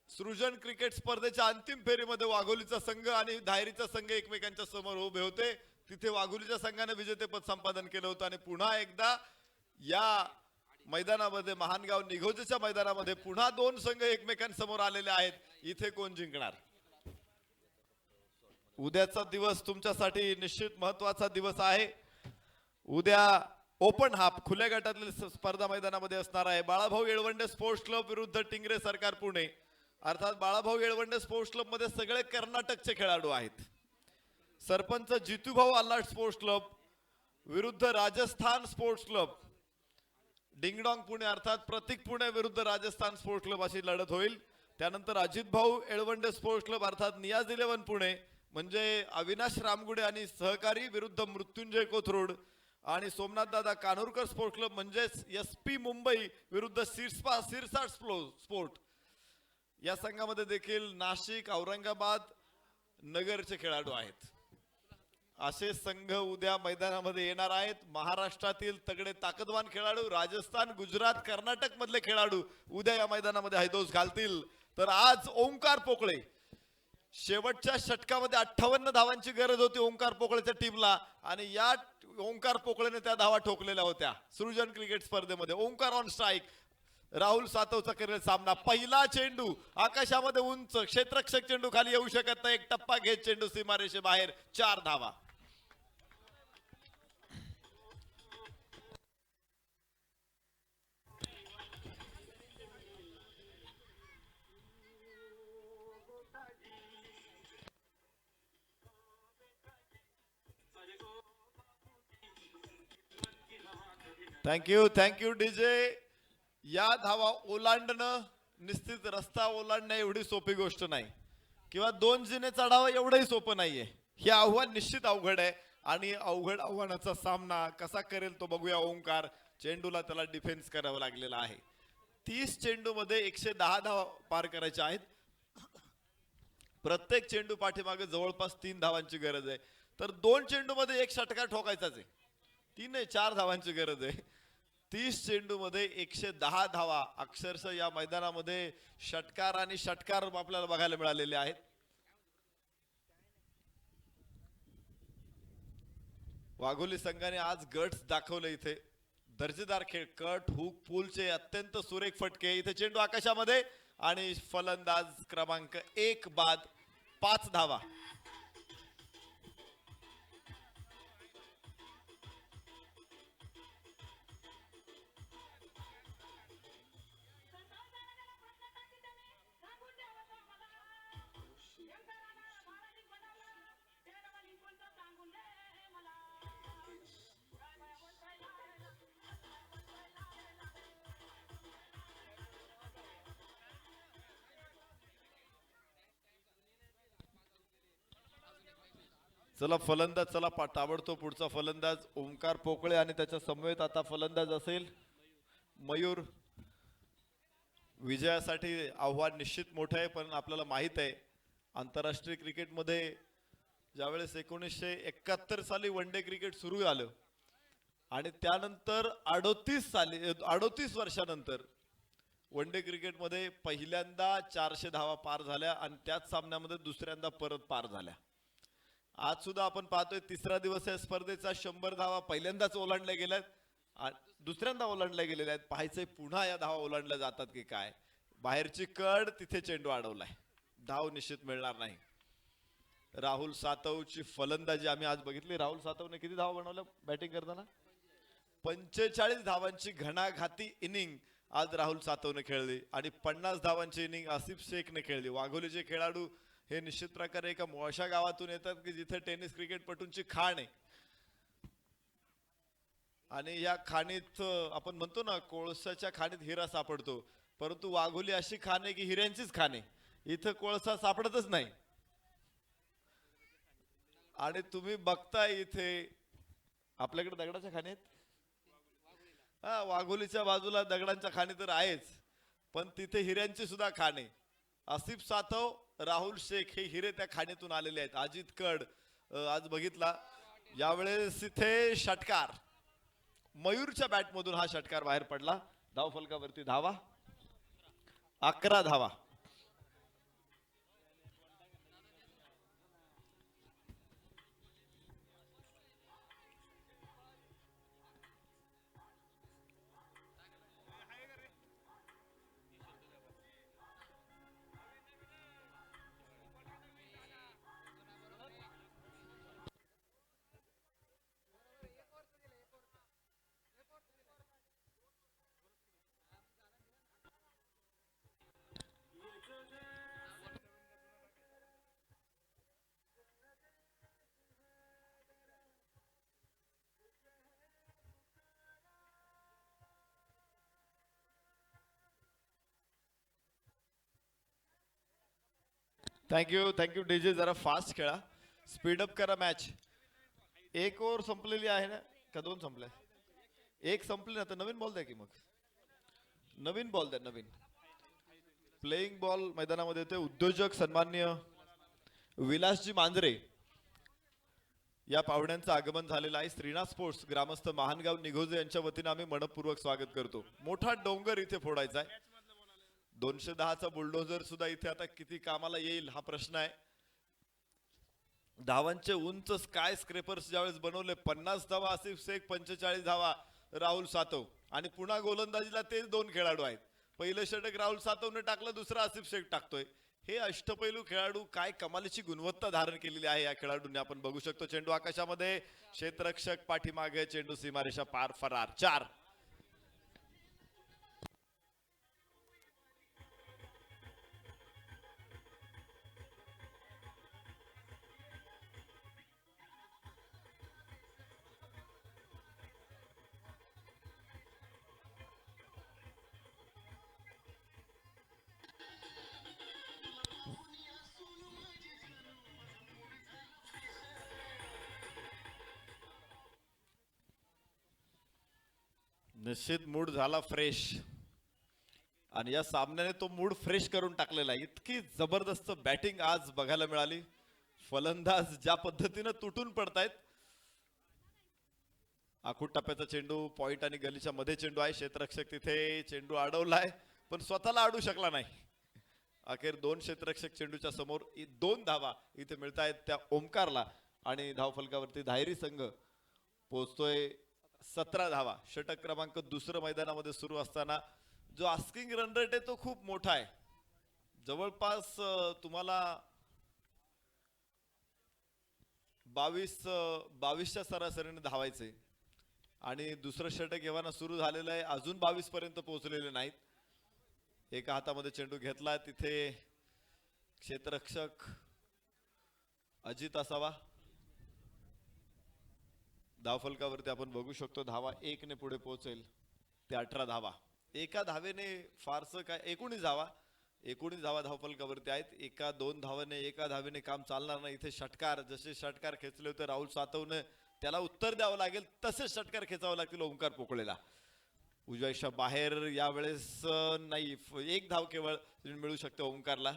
सृजन क्रिकेट स्पर्धेच्या अंतिम फेरीमध्ये वाघोलीचा संघ आणि धायरीचा संघ एकमेकांच्या समोर उभे होते. तिथे वाघोलीच्या संघाने विजेतेपद संपादन केलं होतं आणि पुन्हा एकदा या मैदानामध्ये, महानगाव निघोजच्या मैदानामध्ये पुन्हा 2 संघ एकमेकांसमोर आलेले आहेत. इथे कोण जिंकणार? उद्याचा दिवस तुमच्यासाठी निश्चित महत्वाचा दिवस आहे. उद्या ओपन हाफ खुल्या गटातील स्पर्धा मैदानामध्ये असणार आहे. बाळाभाऊ येळवंडे स्पोर्ट्स क्लब विरुद्ध टिंगरे सरकार पुणे. अर्थात बाळाभाऊ येळवंडे स्पोर्ट्स क्लब मध्ये सगळे कर्नाटकचे खेळाडू आहेत. सरपंच जितूभाऊ आल्हाट स्पोर्ट्स क्लब विरुद्ध Rajasthan sports club. Ding-dong Pune अर्थात प्रतीक पुणे विरुद्ध राजस्थान स्पोर्ट्स क्लब अशी लढत होईल. त्यानंतर अजित भाऊ येळवंडे स्पोर्ट्स क्लब अर्थात नियाज 11 पुणे म्हणजे अविनाश रामगुडे आणि सहकारी विरुद्ध मृत्युंजय कोथरूड. आणि सोमनाथ दादा कानूरकर स्पोर्ट्स क्लब म्हणजेच SP मुंबई विरुद्ध सिरसाट स्पोर्ट. या संघामध्ये देखील नाशिक, औरंगाबाद, नगरचे खेळाडू आहेत. असे संघ उद्या मैदानामध्ये येणार आहेत. महाराष्ट्रातील तगडे ताकदवान खेळाडू, राजस्थान, गुजरात, कर्नाटक मधले खेळाडू उद्या या मैदानामध्ये हैदोस घालतील. तर आज ओंकार पोकळे, शेवटच्या षटकामध्ये 58 धावांची गरज होती ओंकार पोकळेच्या टीमला आणि या ओंकार पोकळेने त्या धावा ठोकलेल्या होत्या सृजन क्रिकेट स्पर्धेमध्ये. Omkar on strike. राहुल सातवचा करेल सामना. पहिला चेंडू आकाशामध्ये उंच, क्षेत्ररक्षक चेंडू खाली येऊ शकत नाही. एक टप्पा घेत चेंडू सीमारेषे बाहेर. 4 धावा. Thank you DJ. या धावा ओलांडणं निश्चित रस्ता ओलांडणं एवढी सोपी गोष्ट नाही किंवा 2 जिने चढावं एवढंही सोपं नाहीये. हे आव्हान निश्चित अवघड आहे आणि अवघड आव्हानाचा सामना कसा करेल तो बघूया. ओंकार चेंडूला त्याला डिफेन्स करावं लागलेला आहे. 30 चेंडू मध्ये 110 धावा पार करायच्या आहेत. प्रत्येक चेंडू पाठीमागे जवळपास 3 धावांची गरज आहे. तर 2 चेंडू मध्ये 1 षटकार ठोकायचाच आहे. 3 नाही 4 धावांची गरज आहे. 30 चेंडू मध्ये 110 धावा अक्षरशः या मैदानामध्ये षटकार आणि षटकार आपल्याला बघायला मिळालेले आहेत. वाघोली संघाने आज गट्स दाखवले इथे. दर्जेदार खेळ, कट, हुक, पूलचे अत्यंत सुरेख फटके. इथे चेंडू आकाशामध्ये आणि फलंदाज क्रमांक 1 बाद 5 धावा. चला फलंदाज, चला ताबडतोब पुढचा फलंदाज ओंकार पोकळे आणि त्याच्या समवेत आता फलंदाज असेल मयूर. विजयासाठी आव्हान निश्चित मोठं आहे, पण आपल्याला माहित आहे आंतरराष्ट्रीय क्रिकेटमध्ये ज्यावेळेस 1971 साली वन डे क्रिकेट सुरू झालं आणि त्यानंतर 38 वर्षानंतर वन डे क्रिकेटमध्ये पहिल्यांदा 400 धावा पार झाल्या आणि त्याच सामन्यामध्ये दुसऱ्यांदा परत पार झाल्या. आज सुद्धा आपण पाहतोय तिसरा दिवस या स्पर्धेचा. 100 धावा पहिल्यांदाच ओलांडल्या गेल्यात, दुसऱ्यांदा ओलांडल्या गेलेल्या आहेत. पाहायचंय पुन्हा या धावा ओलांडल्या जातात की काय. बाहेरची कड, तिथे चेंडू अडवलाय, धाव निश्चित मिळणार नाही. राहुल सातवची फलंदाजी आम्ही आज बघितली. राहुल सातवने किती धावा बनवल्या बॅटिंग करताना? 45 धावांची घणाघाती इनिंग आज राहुल सातवने खेळली आणि 50 धावांची इनिंग आसिफ शेखने खेळली. वाघोलीचे खेळाडू हे निश्चित प्रकारे एका अशा गावातून येतात की जिथे टेनिस क्रिकेटपटूंची खाण आहे आणि या खाणीत आपण म्हणतो ना कोळसाच्या खाणीत हिरा सापडतो, परंतु वाघोली अशी खाण आहे की हिऱ्यांचीच खाण आहे. इथं कोळसा सापडतच नाही. आणि तुम्ही बघताय इथे आपल्याकडे दगडाच्या खाणी आहेत. हा, वाघोलीच्या बाजूला दगडांच्या खाणी तर आहेच, पण तिथे हिऱ्यांची सुद्धा खाण आहे. आसिफ सातव, राहुल शेख हे हिरे त्या खाणीतून आलेले आहेत. अजित कड आज बघितला, यावेळेस इथे षटकार, मयूरच्या बॅट मधून हा षटकार बाहेर पडला. धाव फलकावरती धावा 11 धावा. Thank you DJ. जरा फास्ट खेळा, स्पीडअप करा मॅच. 1 ओव्हर संपलेली आहे ना, का 2 संपल्या? 1 संपली ना, तर नवीन बॉल द्या की. मग नवीन बॉल द्या, नवीन प्लेइंग बॉल मैदानामध्ये होते. उद्योजक सन्माननीय विलासजी मांजरे या पाहुण्यांचं आगमन झालेलं आहे. श्रीनाथ स्पोर्ट्स ग्रामस्थ महानगाव निघोजे यांच्या वतीने आम्ही मनपूर्वक स्वागत करतो. मोठा डोंगर इथे फोडायचा आहे. 210चा बुलडोझर सुद्धा इथे आता किती कामाला येईल हा प्रश्न आहे. धावांचे उंच स्काय स्क्रेपर्स ज्यावेळेस बनवले, 50 धावा आसिफ शेख, 45 धावा राहुल सातव. आणि पुन्हा गोलंदाजीला तेच 2 खेळाडू आहेत. पहिलं षटक राहुल सातवने टाकलं, दुसरं आसिफ शेख टाकतोय. हे अष्टपैलू खेळाडू, काय कमालीची गुणवत्ता धारण केलेली आहे या खेळाडूंनी आपण बघू शकतो. चेंडू आकाशामध्ये, क्षेत्ररक्षक पाठीमागे, चेंडू सीमारेषा पार, फरार. 4. निश्चित मूड झाला फ्रेश आणि या सामन्याने तो मूड फ्रेश करून टाकलेला आहे. इतकी जबरदस्त बॅटिंग आज बघायला मिळाली. फलंदाज ज्या पद्धतीने तुटून पडतायत आखूड टप्प्याचा चेंडू पॉइंट आणि गलीच्या मध्ये चेंडू आहे. क्षेत्ररक्षक तिथे चेंडू अडवलाय पण स्वतःला अडू शकला नाही. अखेर दोन क्षेत्ररक्षक चेंडूच्या समोर 2 धावा इथे मिळत आहेत त्या ओमकारला आणि धावफलकावरती धायरी संघ पोहोचतोय 17 धावा. षटक क्रमांक दुसरं मैदानामध्ये सुरू असताना जो आस्किंग रन रेट आहे तो खूप मोठा आहे. जवळपास तुम्हाला 22च्या सरासरीने धावायचे आणि दुसरं षटक येवाना सुरू झालेलं आहे. अजून 22 पर्यंत पोहोचलेले नाहीत. एका हातामध्ये चेंडू घेतला तिथे क्षेत्ररक्षक अजित असावा. धावफलकावरती आपण बघू शकतो धावा 1 ने पुढे पोहोचेल ते 18 धावा. एका धावेने फारसं काय 19 धावा धावफलकावरती आहेत. एका 2 धावाने एका धावेने काम चालणार नाही. इथे षटकार जसे षटकार खेचले होते राहुल सातवने त्याला उत्तर द्यावं लागेल तसे षटकार खेचावं लागतील ओंकार पोकळेला. उजव्याच्या बाहेर यावेळेस नाही 1 धाव केवळ मिळू शकते ओंकारला.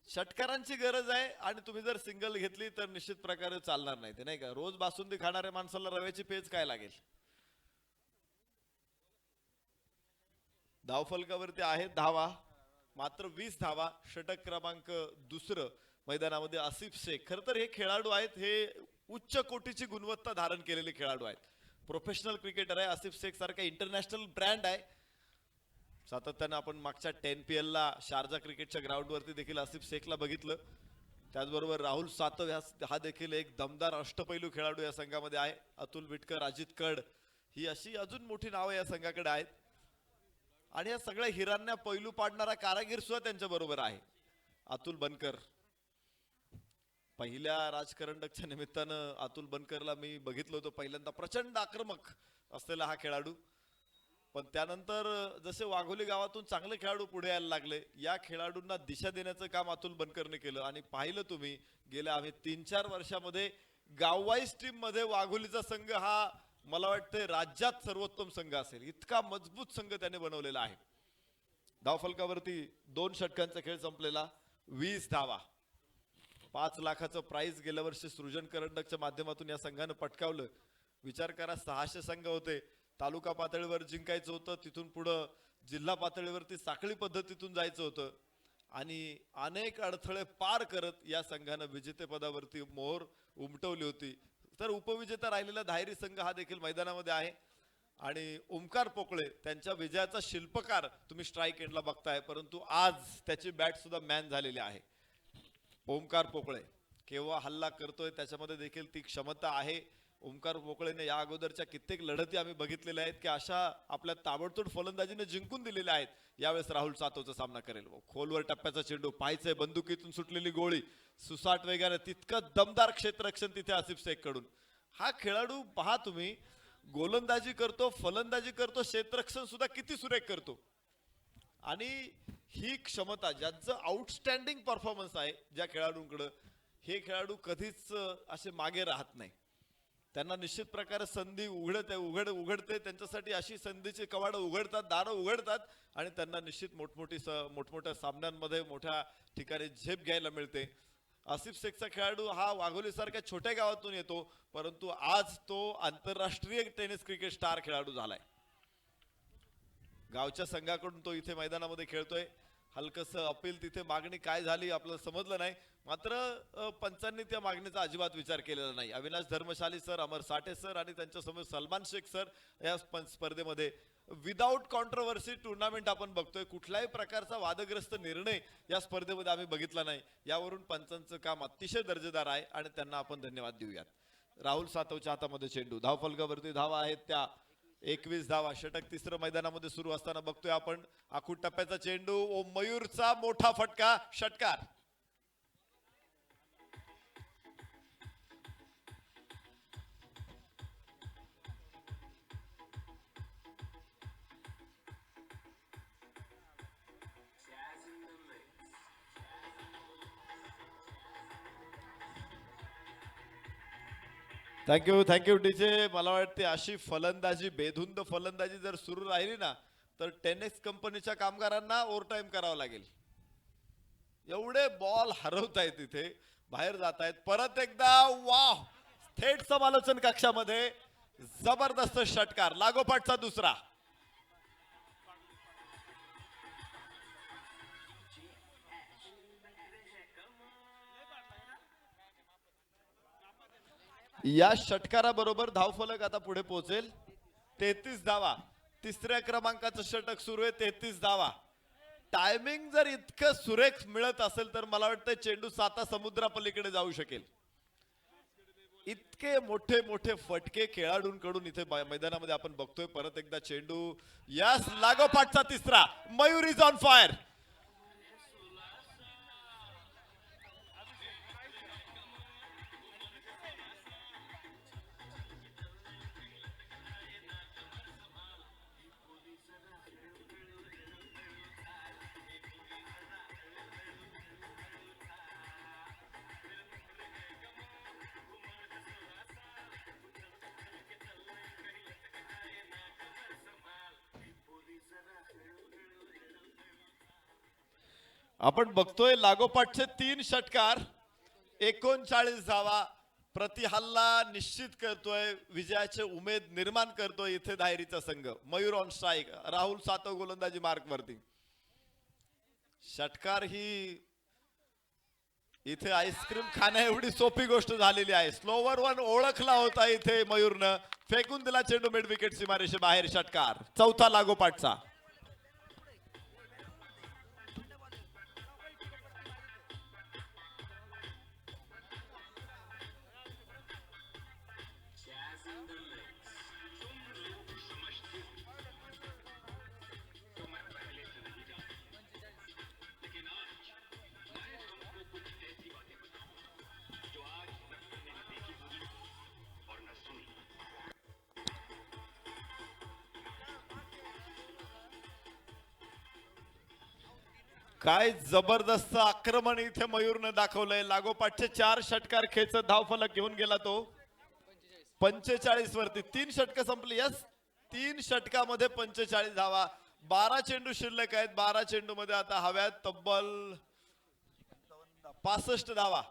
षटकारांची गरज आहे आणि तुम्ही जर सिंगल घेतली तर निश्चित प्रकारे चालणार नाही ते नाही का. रोज बासुंदी खाणाऱ्या माणसाला रव्याची पेज काय लागेल. धावफलकावरती आहेत धावा मात्र 20 धावा. षटक क्रमांक दुसरं मैदानामध्ये आसिफ शेख. खर तर हे खेळाडू आहेत हे उच्च कोटीची गुणवत्ता धारण केलेले खेळाडू आहेत. प्रोफेशनल क्रिकेटर आहे. आसिफ शेख सारखा इंटरनॅशनल ब्रँड आहे. सातत्याने आपण मागच्या 10PL ला शारजा क्रिकेटच्या ग्राउंड वरती देखील आसिफ शेखला बघितलं. त्याचबरोबर राहुल सातव हा देखील एक दमदार अष्टपैलू खेळाडू या संघामध्ये आहे. अतुल विटकर, अजित कड ही अशी अजून मोठी नावे या संघाकडे आहेत आणि या सगळ्या हिरांना पैलू पाडणारा कारागीर सुद्धा त्यांच्या बरोबर आहे अतुल बनकर. पहिल्या राजकरंडकच्या निमित्तानं अतुल बनकरला मी बघितलं होतं पहिल्यांदा. प्रचंड आक्रमक असलेला हा खेळाडू पण त्यानंतर जसे वाघोली गावातून चांगले खेळाडू पुढे यायला लागले या खेळाडूंना दिशा देण्याचं काम अतुल बनकरने केलं. आणि पाहिलं तुम्ही गेल्या 3-4 वर्षामध्ये गाववाईज टीम मध्ये वाघोलीचा संघ हा मला वाटतं राज्यात सर्वोत्तम संघ असेल इतका मजबूत संघ त्याने बनवलेला आहे. धावफलकावरती 2 षटकांचा खेळ संपलेला. 20 धावा. 5 लाखाचं प्राइज गेल्या वर्षी सृजन करंडकच्या माध्यमातून या संघानं पटकावलं. विचार करा 600 संघ होते. तालुका पातळीवर जिंकायचं होतं. तिथून पुढं जिल्हा पातळीवरती साखळी पद्धतीतून जायचं होतं आणि अनेक अडथळे पार करत या संघानं विजेतेपदावरती मोहर उमटवली होती. तर उपविजेता राहिलेला धायरी संघ हा देखील मैदानामध्ये आहे आणि ओमकार पोकळे त्यांच्या विजयाचा शिल्पकार तुम्ही स्ट्राईक एंडला बघताय. परंतु आज त्याची बॅट सुद्धा मॅन झालेली आहे. ओमकार पोकळे केव्हा हल्ला करतोय त्याच्यामध्ये देखील ती क्षमता आहे. ओमकार पोकळेने या अगोदरच्या कित्येक लढती आम्ही बघितलेल्या आहेत की अशा आपल्या ताबडतोड फलंदाजीने जिंकून दिलेल्या आहेत. यावेळेस राहुल सातवचा सामना करेल. खोलवर टप्प्याचा चेंडू पाहायचंय बंदुकीतून सुटलेली गोळी सुसाट वेगाने तितकं दमदार क्षेत्ररक्षण तिथे आसिफ शेख कडून. हा खेळाडू पहा तुम्ही गोलंदाजी करतो फलंदाजी करतो क्षेत्ररक्षण सुद्धा किती सुरेख करतो आणि ही क्षमता ज्यांचं आउटस्टँडिंग परफॉर्मन्स आहे ज्या खेळाडूंकडे हे खेळाडू कधीच असे मागे राहत नाही. त्यांना निश्चित प्रकारे संधी उघडते त्यांच्यासाठी अशी संधीची कवाडं उघडतात दारं उघडतात आणि त्यांना निश्चित मोठमोठ्या सामन्यांमध्ये मोठ्या ठिकाणी झेप घ्यायला मिळते. आसिफ शेखचा खेळाडू हा वाघोली सारख्या छोट्या गावातून येतो परंतु आज तो आंतरराष्ट्रीय टेनिस क्रिकेट स्टार खेळाडू झालाय. गावच्या संघाकडून तो इथे मैदानामध्ये खेळतोय. हलकस अपील तिथे मागणी काय झाली आपल्याला समजलं नाही मात्र पंचांनी त्या मागणीचा अजिबात विचार केलेला नाही. अविनाश धर्मशाली सर, अमर साठे सर आणि त्यांच्यासमोर सलमान शेख सर या स्पर्धेमध्ये विदाउट कॉन्ट्रोवर्सी टुर्नामेंट आपण बघतोय. कुठल्याही प्रकारचा वादग्रस्त निर्णय या स्पर्धेमध्ये आम्ही बघितला नाही. यावरून पंचांचं काम अतिशय दर्जेदार आहे आणि त्यांना आपण धन्यवाद देऊयात. राहुल सातवच्या हातामध्ये चेंडू. धावफलकावरती धावा आहेत त्या 21 धावा. षटक तिसरं मैदानामध्ये सुरू असताना बघतोय आपण आखूड टप्प्याचा चेंडू ओ मयूरचा मोठा फटका षटकार. Thank you DJ. मला वाटते अशी फलंदाजी बेधुंद फलंदाजी जर सुरू राहिली ना तर टेनिस कंपनीच्या कामगारांना ओव्हर टाइम करावं लागेल. एवढे बॉल हरवतायत तिथे बाहेर जात आहेत. परत एकदा वाह थेट समालोचन कक्षामध्ये जबरदस्त षटकार, लागोपाठचा दुसरा. या षटकाराबरोबर धावफलक आता पुढे पोहोचेल. 33 धावा. तिसऱ्या क्रमांकाचं षटक सुरू आहे. 33 धावा. टायमिंग जर इतकं सुरेख मिळत असेल तर मला वाटतं चेंडू साता समुद्रापलीकडे जाऊ शकेल. इतके मोठे मोठे फटके खेळाडूंकडून इथे मैदानामध्ये आपण बघतोय. परत एकदा चेंडू, यस, लागोपाठचा तिसरा. Mayur is on fire. आपण बघतोय लागोपाठचे 3 षटकार, 39 धावा. प्रति हल्ला निश्चित करतोय, विजयाचे उमेद निर्माण करतोय इथे धायरीचा संघ. मयूर ऑन स्ट्राईक, राहुल सातव गोलंदाजी मार्क वरती. षटकार ही इथे आईस्क्रीम खाण्या एवढी सोपी गोष्ट झालेली आहे. स्लोवर वन ओळखला होता इथे मयूरनं, फेकून दिला चेंडू मिड विकेट सीमारेषे बाहेर. षटकार चौथा लागोपाठचा. काय जबरदस्त आक्रमण इथे मयूरने दाखवलंय. लागोपाठचे 4 षटकार खेचत धावफलक घेऊन गेला तो 45 वरती. 3 षटक संपली. यस, 3 षटकामध्ये 45 धावा. 12 चेंडू शिल्लक आहेत. 12 चेंडू मध्ये आता हव्यात तब्बल 65 धावा.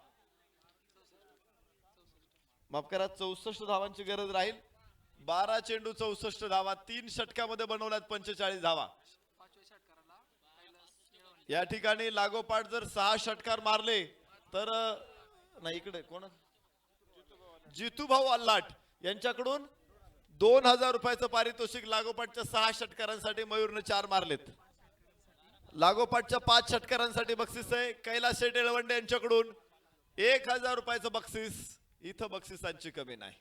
माफ करा, 64 धावांची गरज राहील. 12 चेंडू 64 धावा. 3 षटकामध्ये बनवल्यात 45 धावा. या ठिकाणी लागोपाठ जर 6 षटकार मारले तर नाही, इकडे कोण, जितू भाऊ अल्लाट यांच्याकडून 2000 रुपयाचं पारितोषिक. लागोपाठच्या 6 षटकारांसाठी मयूरने 4 मारलेत. लागोपाठच्या 5 षटकारांसाठी बक्षीस आहे कैलास शेट येळवंडे यांच्याकडून 1000 रुपयाचं बक्षीस. इथं बक्षिसांची कमी नाही.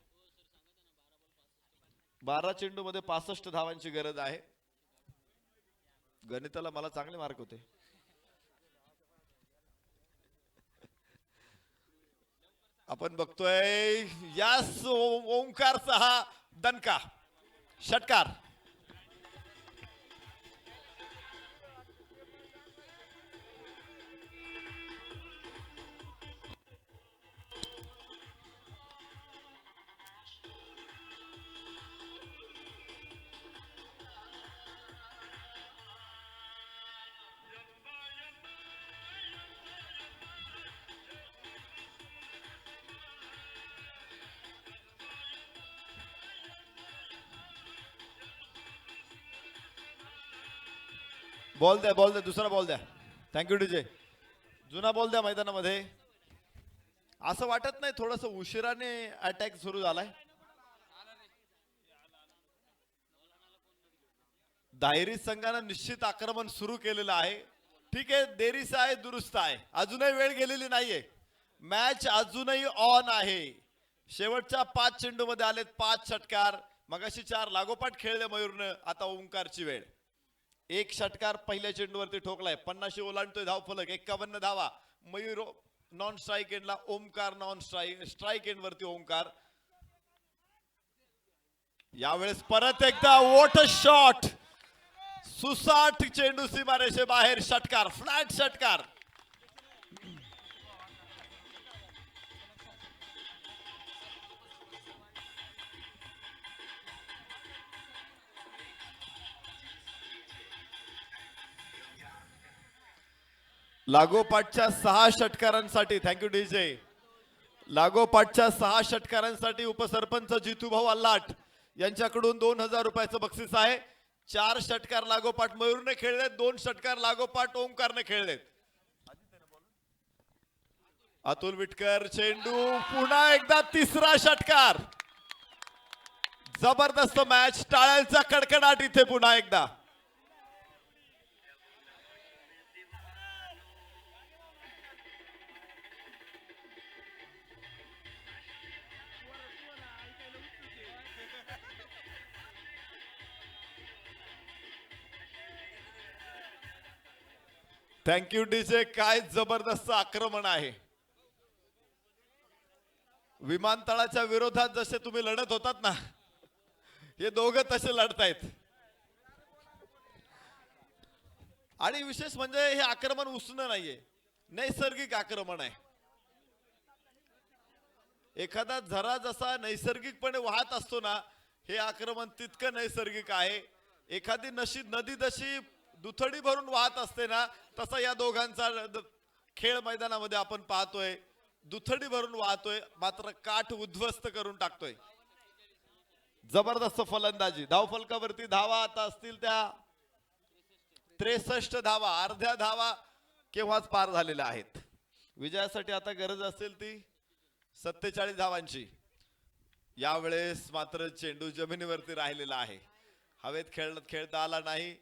12 चेंडू मध्ये 65 धावांची गरज आहे. गणिताला मला चांगले मार्क होते. आपण बघतोय यास ओंकार 6 दणका. षटकार बॉल द्या, दुसरा बॉल द्या. Thank you DJ. जुना बॉल द्या मैदानामध्ये. असं वाटत नाही थोडस उशिराने अटॅक सुरू झालाय. दायरी संघानं निश्चित आक्रमण सुरू केलेलं आहे. ठीक आहे, देरीस आहे, दुरुस्त आहे. अजूनही वेळ गेलेली नाहीये. मॅच अजूनही ऑन आहे. शेवटच्या 5 चेंडू मध्ये आलेत 5 षटकार. मगाशी 4 लागोपाठ खेळले मयूरनं. आता ओंकारची वेळ. 1 षटकार पहिल्या चेंडूवरती ठोकलाय. 50 ओलांडतोय धावफलक. 51 धावा. मयूर नॉन स्ट्राईक एंडला, ओमकार नॉन स्ट्राईक एंड वरती ओमकार. यावेळेस परत एकदा वॉट अ शॉट. सुसाट चेंडू सीमारेषे बाहेर. षटकार, फ्लॅट षटकार. लागोपाठच्या 6 षटकारांसाठी थँक्यू डीजे लागोपाठच्या 6 षटकारांसाठी उपसरपंच जितूभाऊ अल्लाट यांच्याकडून 2000 रुपयाचं बक्षीस आहे. 4 षटकार लागोपाठ मयूरने खेळलेत, 2 षटकार लागोपाठ ओंकारने खेळलेत. अतुल विटकर चेंडू पुन्हा एकदा तिसरा षटकार. जबरदस्त मॅच, टाळ्यांचा कडकडाट इथे पुन्हा एकदा. Thank you DJ. काय जबरदस्त आक्रमण आहे. विमानतळाच्या विरोधात जसे तुम्ही लढत होतात ना, हे दोघं तसे लढतायत. आणि विशेष म्हणजे हे आक्रमण उसणं नाहीये, नैसर्गिक आक्रमण आहे. एखादा झरा जसा नैसर्गिकपणे वाहत असतो ना, हे आक्रमण तितकं नैसर्गिक आहे. एखादी नदी जशी दुथडी भरून वाहत असते ना, तसा या दोघांचा खेळ मैदानामध्ये आपण पाहतोय. दुथडी भरून वाहतोय, मात्र काठ उद्ध्वस्त करून टाकतोय. जबरदस्त फलंदाजी. धावफलकावरती धावा आता असतील त्या 63 धावा. अर्ध्या धावा केव्हाच पार झालेल्या आहेत. विजयासाठी आता गरज असेल ती 47 धावांची. यावेळेस मात्र चेंडू जमिनीवरती राहिलेला आहे. हवेत खेळता आला नाही,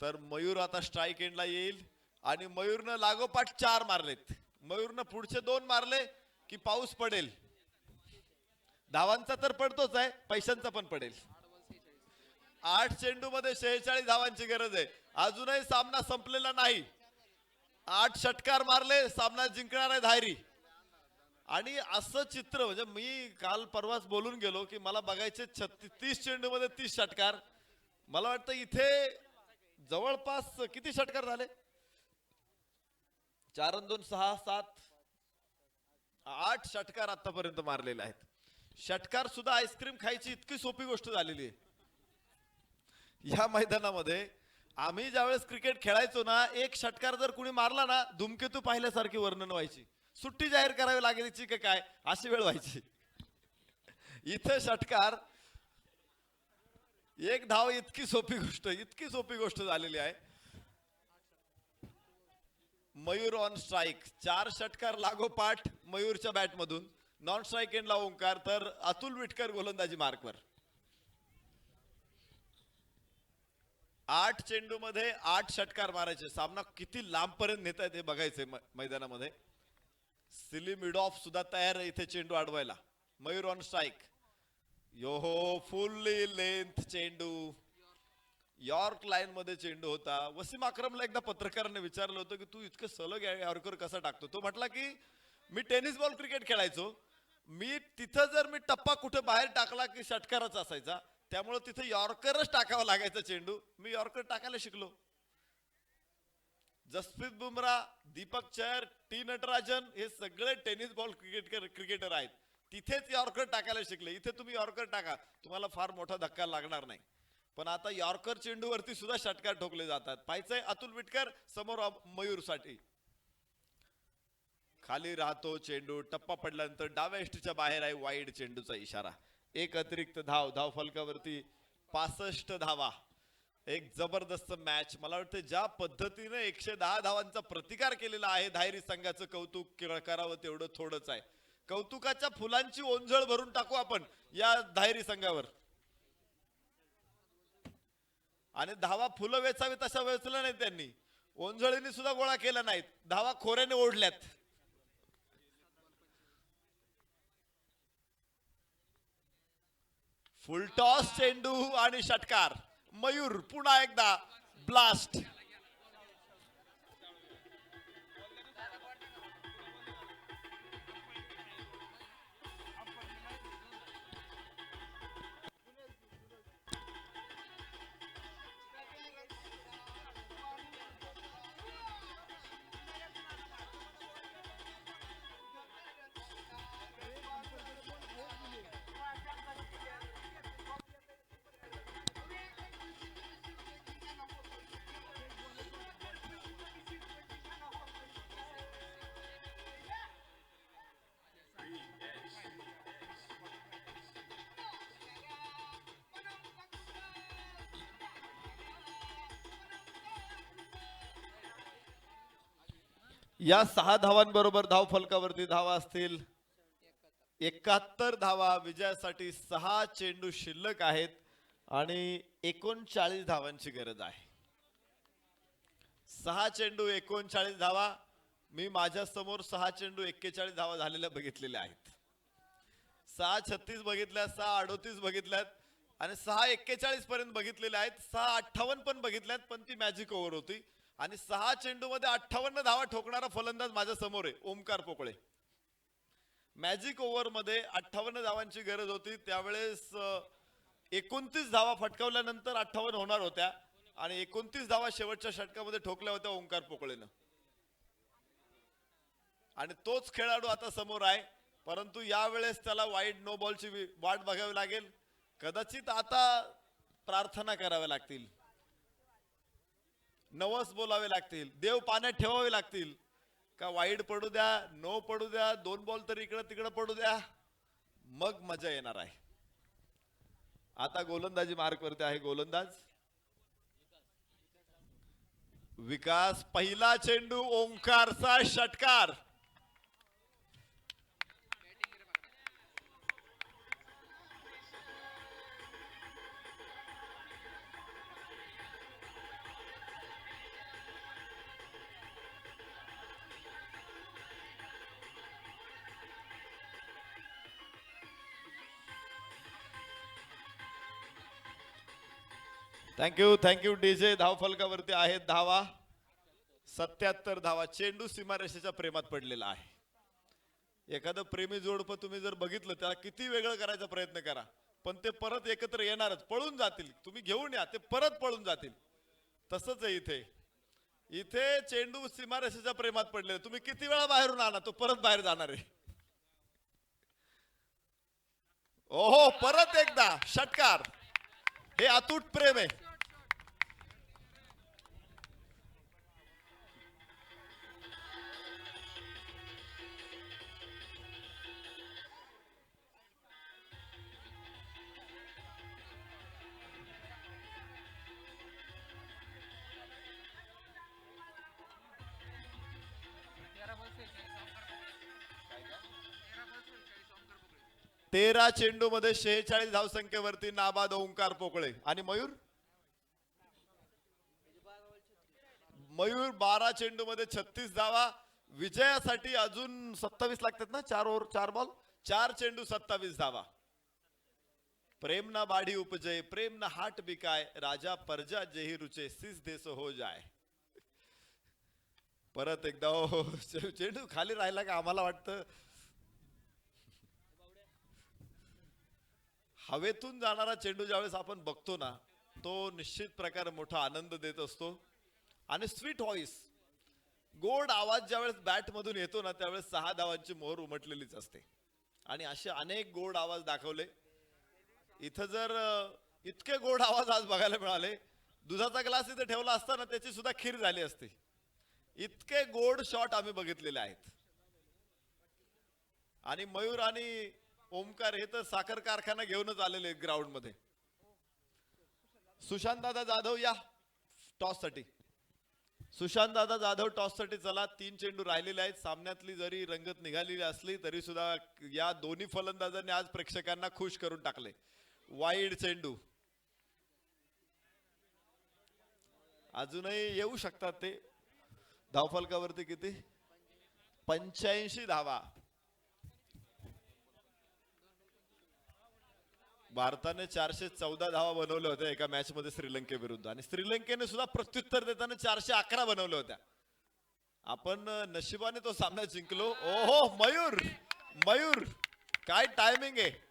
तर मयूर आता स्ट्राईक एंडला येईल. आणि मयूरनं लागोपाठ 4 मारलेत. मयूरनं पुढचे 2 मारले की पाऊस पडेल. धावांचा तर पडतोच आहे, पैशांचा पण पडेल. 8 चेंडू मध्ये 46 धावांची गरज आहे. अजूनही सामना संपलेला नाही. 8 षटकार मारले, सामना जिंकणार आहे धायरी. आणि असं चित्र म्हणजे मी काल परवाच बोलून गेलो की मला बघायचे 30 चेंडू मध्ये 30 षटकार. मला वाटतं इथे जवळपास किती षटकार झाले? 4 आणि 2 6 7 8 षटकार आतापर्यंत मारलेले आहेत. षटकार सुद्धा आईस्क्रीम खायची इतकी सोपी गोष्ट झालेली आहे. या मैदानामध्ये आम्ही ज्यावेळेस क्रिकेट खेळायचो ना, एक षटकार जर कुणी मारला ना, धूमकेतू पाहिल्यासारखी वर्णन व्हायची. सुट्टी जाहीर करावी लागायची की काय अशी वेळ व्हायची. इथे षटकार, एक धाव इतकी सोपी गोष्ट झालेली आहे. Mayur on strike. 4 षटकार लागोपाठ मयूरच्या बॅट मधून. नॉन स्ट्राईक एंडला ओंकार, तर अतुल विटकर गोलंदाजी मार्कवर. 8 चेंडू मध्ये 8 षटकार मारायचे. सामना किती लांब पर्यंत नेता येते बघायचंय मैदानामध्ये. सिली मिडॉफ सुद्धा तयार आहे इथे चेंडू अडवायला. Mayur on strike. Yoho, fully length चेंडू. यॉर्क लाईन मध्ये चेंडू होता. वसीम अक्रमला एकदा पत्रकारांनी विचारलं होतं की तू इतकं सलग यॉर्कर कसा टाकतो. तो म्हटला की मी टेनिस बॉल क्रिकेट खेळायचो. मी तिथं जर मी टप्पा कुठे बाहेर टाकला की षटकारच असायचा. त्यामुळे तिथे यॉर्करच टाकावा लागायचा चेंडू. मी यॉर्कर टाकायला शिकलो. जसप्रीत बुमराह, दीपक चहर, टी नटराजन हे सगळे टेनिस बॉल क्रिकेटर आहेत. तिथेच यॉर्कर टाकायला शिकले. इथे तुम्ही यॉर्कर टाका, तुम्हाला फार मोठा धक्का लागणार नाही. पण आता यॉर्कर चेंडूवरती सुद्धा षटकार ठोकले जातात. पाहायचंय अतुल विटकर समोर मयूर साठी. खाली राहतो चेंडू. टप्पा पडल्यानंतर डाव्या एष्टीच्या बाहेर आहे. वाईड चेंडूचा इशारा. एक अतिरिक्त धाव फलकावरती 65 धावा. एक जबरदस्त मॅच. मला वाटतं ज्या पद्धतीने 110 धावांचा प्रतिकार केलेला आहे धायरी संघाचं कौतुक करावं तेवढं थोडंच आहे. कौतुकाच्या फुलांची ओंजळ भरून टाकू आपण या धायरी संघावर. आणि धावा फुलं वेचावी तशा वेचल्या नाहीत त्यांनी. ओंजळीने सुद्धा गोळा केला नाहीत. धावा खोऱ्याने ओढल्यात. फुल टॉस चेंडू आणि षटकार. मयूर पुन्हा एकदा ब्लास्ट. या 6 धावांबरोबर धाव फलकावरती धावा असतील 71 धावा. विजयासाठी 6 चेंडू शिल्लक आहेत आणि 39 धावांची गरज आहे. 6 चेंडू 39 धावा. मी माझ्या समोर 6 चेंडू 41 धावा झालेल्या बघितलेल्या आहेत. 6:36 बघितल्या, 6:38 बघितल्यात आणि 6:41 पर्यंत बघितलेल्या आहेत. 6:58 पण बघितल्यात, पण ती मॅजिक ओव्हर होती आणि 6 चेंडू मध्ये 58 धावा ठोकणारा फलंदाज माझ्या समोर आहे, ओमकार पोकळे. मॅजिक ओव्हर मध्ये 58 धावांची गरज होती, त्यावेळेस 29 धावा फटकावल्यानंतर 58 होणार होत्या आणि 29 धावा शेवटच्या षटकामध्ये ठोकल्या होत्या ओमकार पोकळेनं. आणि तोच खेळाडू आता समोर आहे, परंतु यावेळेस त्याला वाईड नो बॉलची वाट बघावी लागेल. कदाचित आता प्रार्थना कराव्या लागतील, नवस बोलावे लागतील, देव पाण्यात ठेवावे लागतील का वाईड पडू द्या, नो पडू द्या, 2 बॉल तरी इकडं तिकडं पडू द्या, मग मजा येणार आहे. आता गोलंदाजी मार्क वरती आहे गोलंदाज विकास. पहिला चेंडू ओंकारचा षटकार. Thank you DJ. धाव फलकावरती आहेत धावा 77 धावा. चेंडू सीमारेषेच्या प्रेमात पडलेला आहे. एखादं प्रेमी जोडपं तुम्ही जर बघितलं, त्याला किती वेगळं करायचा प्रयत्न करा, पण ते परत एकत्र येणारच, पळून जातील. तुम्ही घेऊन या, ते परत पळून जातील. तसंच आहे इथे. इथे चेंडू सीमारेषेच्या प्रेमात पडले, तुम्ही किती वेळा बाहेरून आणा, तो परत बाहेर जाणार आहे. ओहो, परत एकदा षटकार. हे अतूट प्रेम आहे. तेरा चेंडू मध्ये 46 धावसंख्येवरती नाबाद ओंकार पोकळे आणि मयूर 12 चेंडू मध्ये 36 धावा. विजयासाठी अजून 27 लागतात ना, 4 ओव्हर 4 बॉल 4 चेंडू 27 धावा. प्रेम ना बाढ़ी उपजे, प्रेम ना हाट बिकाय, राजा परजा जेही रुचे, सिस देस हो जाय. परत एकदा चेंडू खाली राहिला का आम्हाला वाटतं हवेतून जाणारा चेंडू ज्यावेळेस आपण बघतो ना, तो निश्चित प्रकारे मोठा आनंद देत असतो. आणि स्वीट व्हॉइस, गोड आवाज ज्यावेळेस बॅट मधून येतो ना, त्यावेळेस 6 धावांची मोहर उमटलेलीच असते. आणि असे अनेक गोड आवाज दाखवले इथं. जर इतके गोड आवाज आज बघायला मिळाले, दुधाचा ग्लास इथे ठेवला असता ना, त्याची सुद्धा खीर झाली असती. इतके गोड शॉट आम्ही बघितलेले आहेत. आणि मयूर आणि ओमकार हे तर साखर कारखाना घेऊनच आलेले ग्राउंड मध्ये. सुशांत दादा जाधव या टॉस साठी. सुशांत दादा जाधव टॉस साठी चला. 3 चेंडू राहिलेले आहेत. सामन्यातली जरी रंगत निघालेली असली तरी सुद्धा या दोन्ही फलंदाजांनी आज प्रेक्षकांना खुश करून टाकले. वाईड चेंडू अजूनही येऊ शकतात ते. धावफलकावरती किती 85 धावा. भारताने 414 धावा बनवल्या होत्या एका मॅच मध्ये श्रीलंकेविरुद्ध, आणि श्रीलंकेने सुद्धा प्रत्युत्तर देताना 411 बनवल्या होत्या. आपण नशिबाने तो सामना जिंकलो. ओहो, मयूर काय टायमिंग आहे.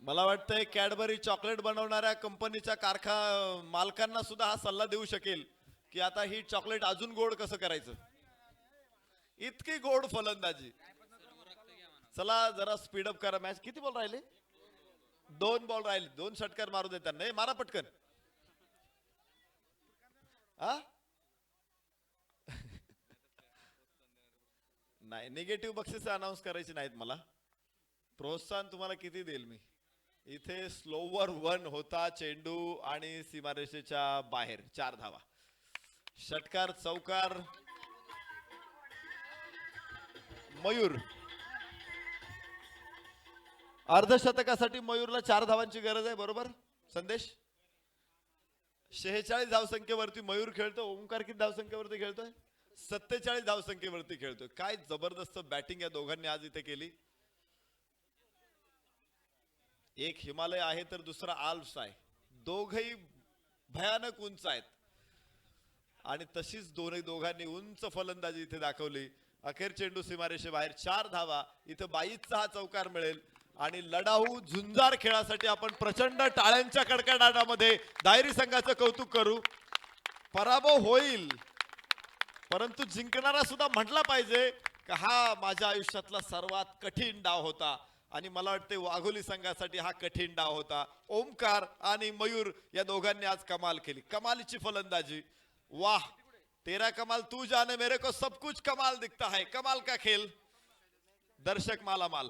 मला वाटतंय कॅडबरी चॉकलेट बनवणाऱ्या कंपनीच्या मालकांना सुद्धा हा सल्ला देऊ शकेल की आता ही चॉकलेट अजून गोड कसं करायचं. इतकी गोड फलंदाजी. चला जरा स्पीडअप करा मॅच. किती बॉल राहिले? 2 बॉल राहिले. 2 षटकार मारू देतात. नाही मारा पटकन. नाही, निगेटिव्ह बक्षीस अनाऊन्स करायची नाहीत मला. प्रोत्साहन तुम्हाला किती देईल मी. इथे स्लोवर 1 होता चेंडू आणि सीमारेषेच्या बाहेर 4 धावा. षटकार चौकार मयूर. अर्धशतकासाठी मयूरला 4 धावांची गरज आहे, बरोबर संदेश. 46 धावसंख्येवरती मयूर खेळतो. ओमकार किती धावसंख्येवरती खेळतोय? 47 धावसंख्येवरती खेळतोय. काय जबरदस्त बॅटिंग या दोघांनी आज इथे केली. एक हिमालय आहे तर दुसरा आल्प्स आहे. दोघही भयानक उंच आहेत आणि तशीच दोघांनी उंच फलंदाजी इथे दाखवली. अखेर चेंडू सीमारेषे बाहेर 4 धावा. इथे 22चा हा चौकार मिळेल आणि लढाऊ झुंजार खेळासाठी आपण प्रचंड टाळ्यांच्या कडकडाटामध्ये दायरी संघाचं कौतुक करू. पराभव होईल परंतु जिंकणारा सुद्धा म्हटला पाहिजे की हा माझ्या आयुष्यातला सर्वात कठीण डाव होता आणि मला वाटते वाघोली संघासाठी हा कठीण डाव होता. ओमकार आणि मयूर या दोघांनी आज कमाल केली. कमालीची फलंदाजी. वाह, तेरा कमाल तू जाने, मेरे को सब कुछ कमाल दिखता है. कमाल का खेल. दर्शक मालामाल.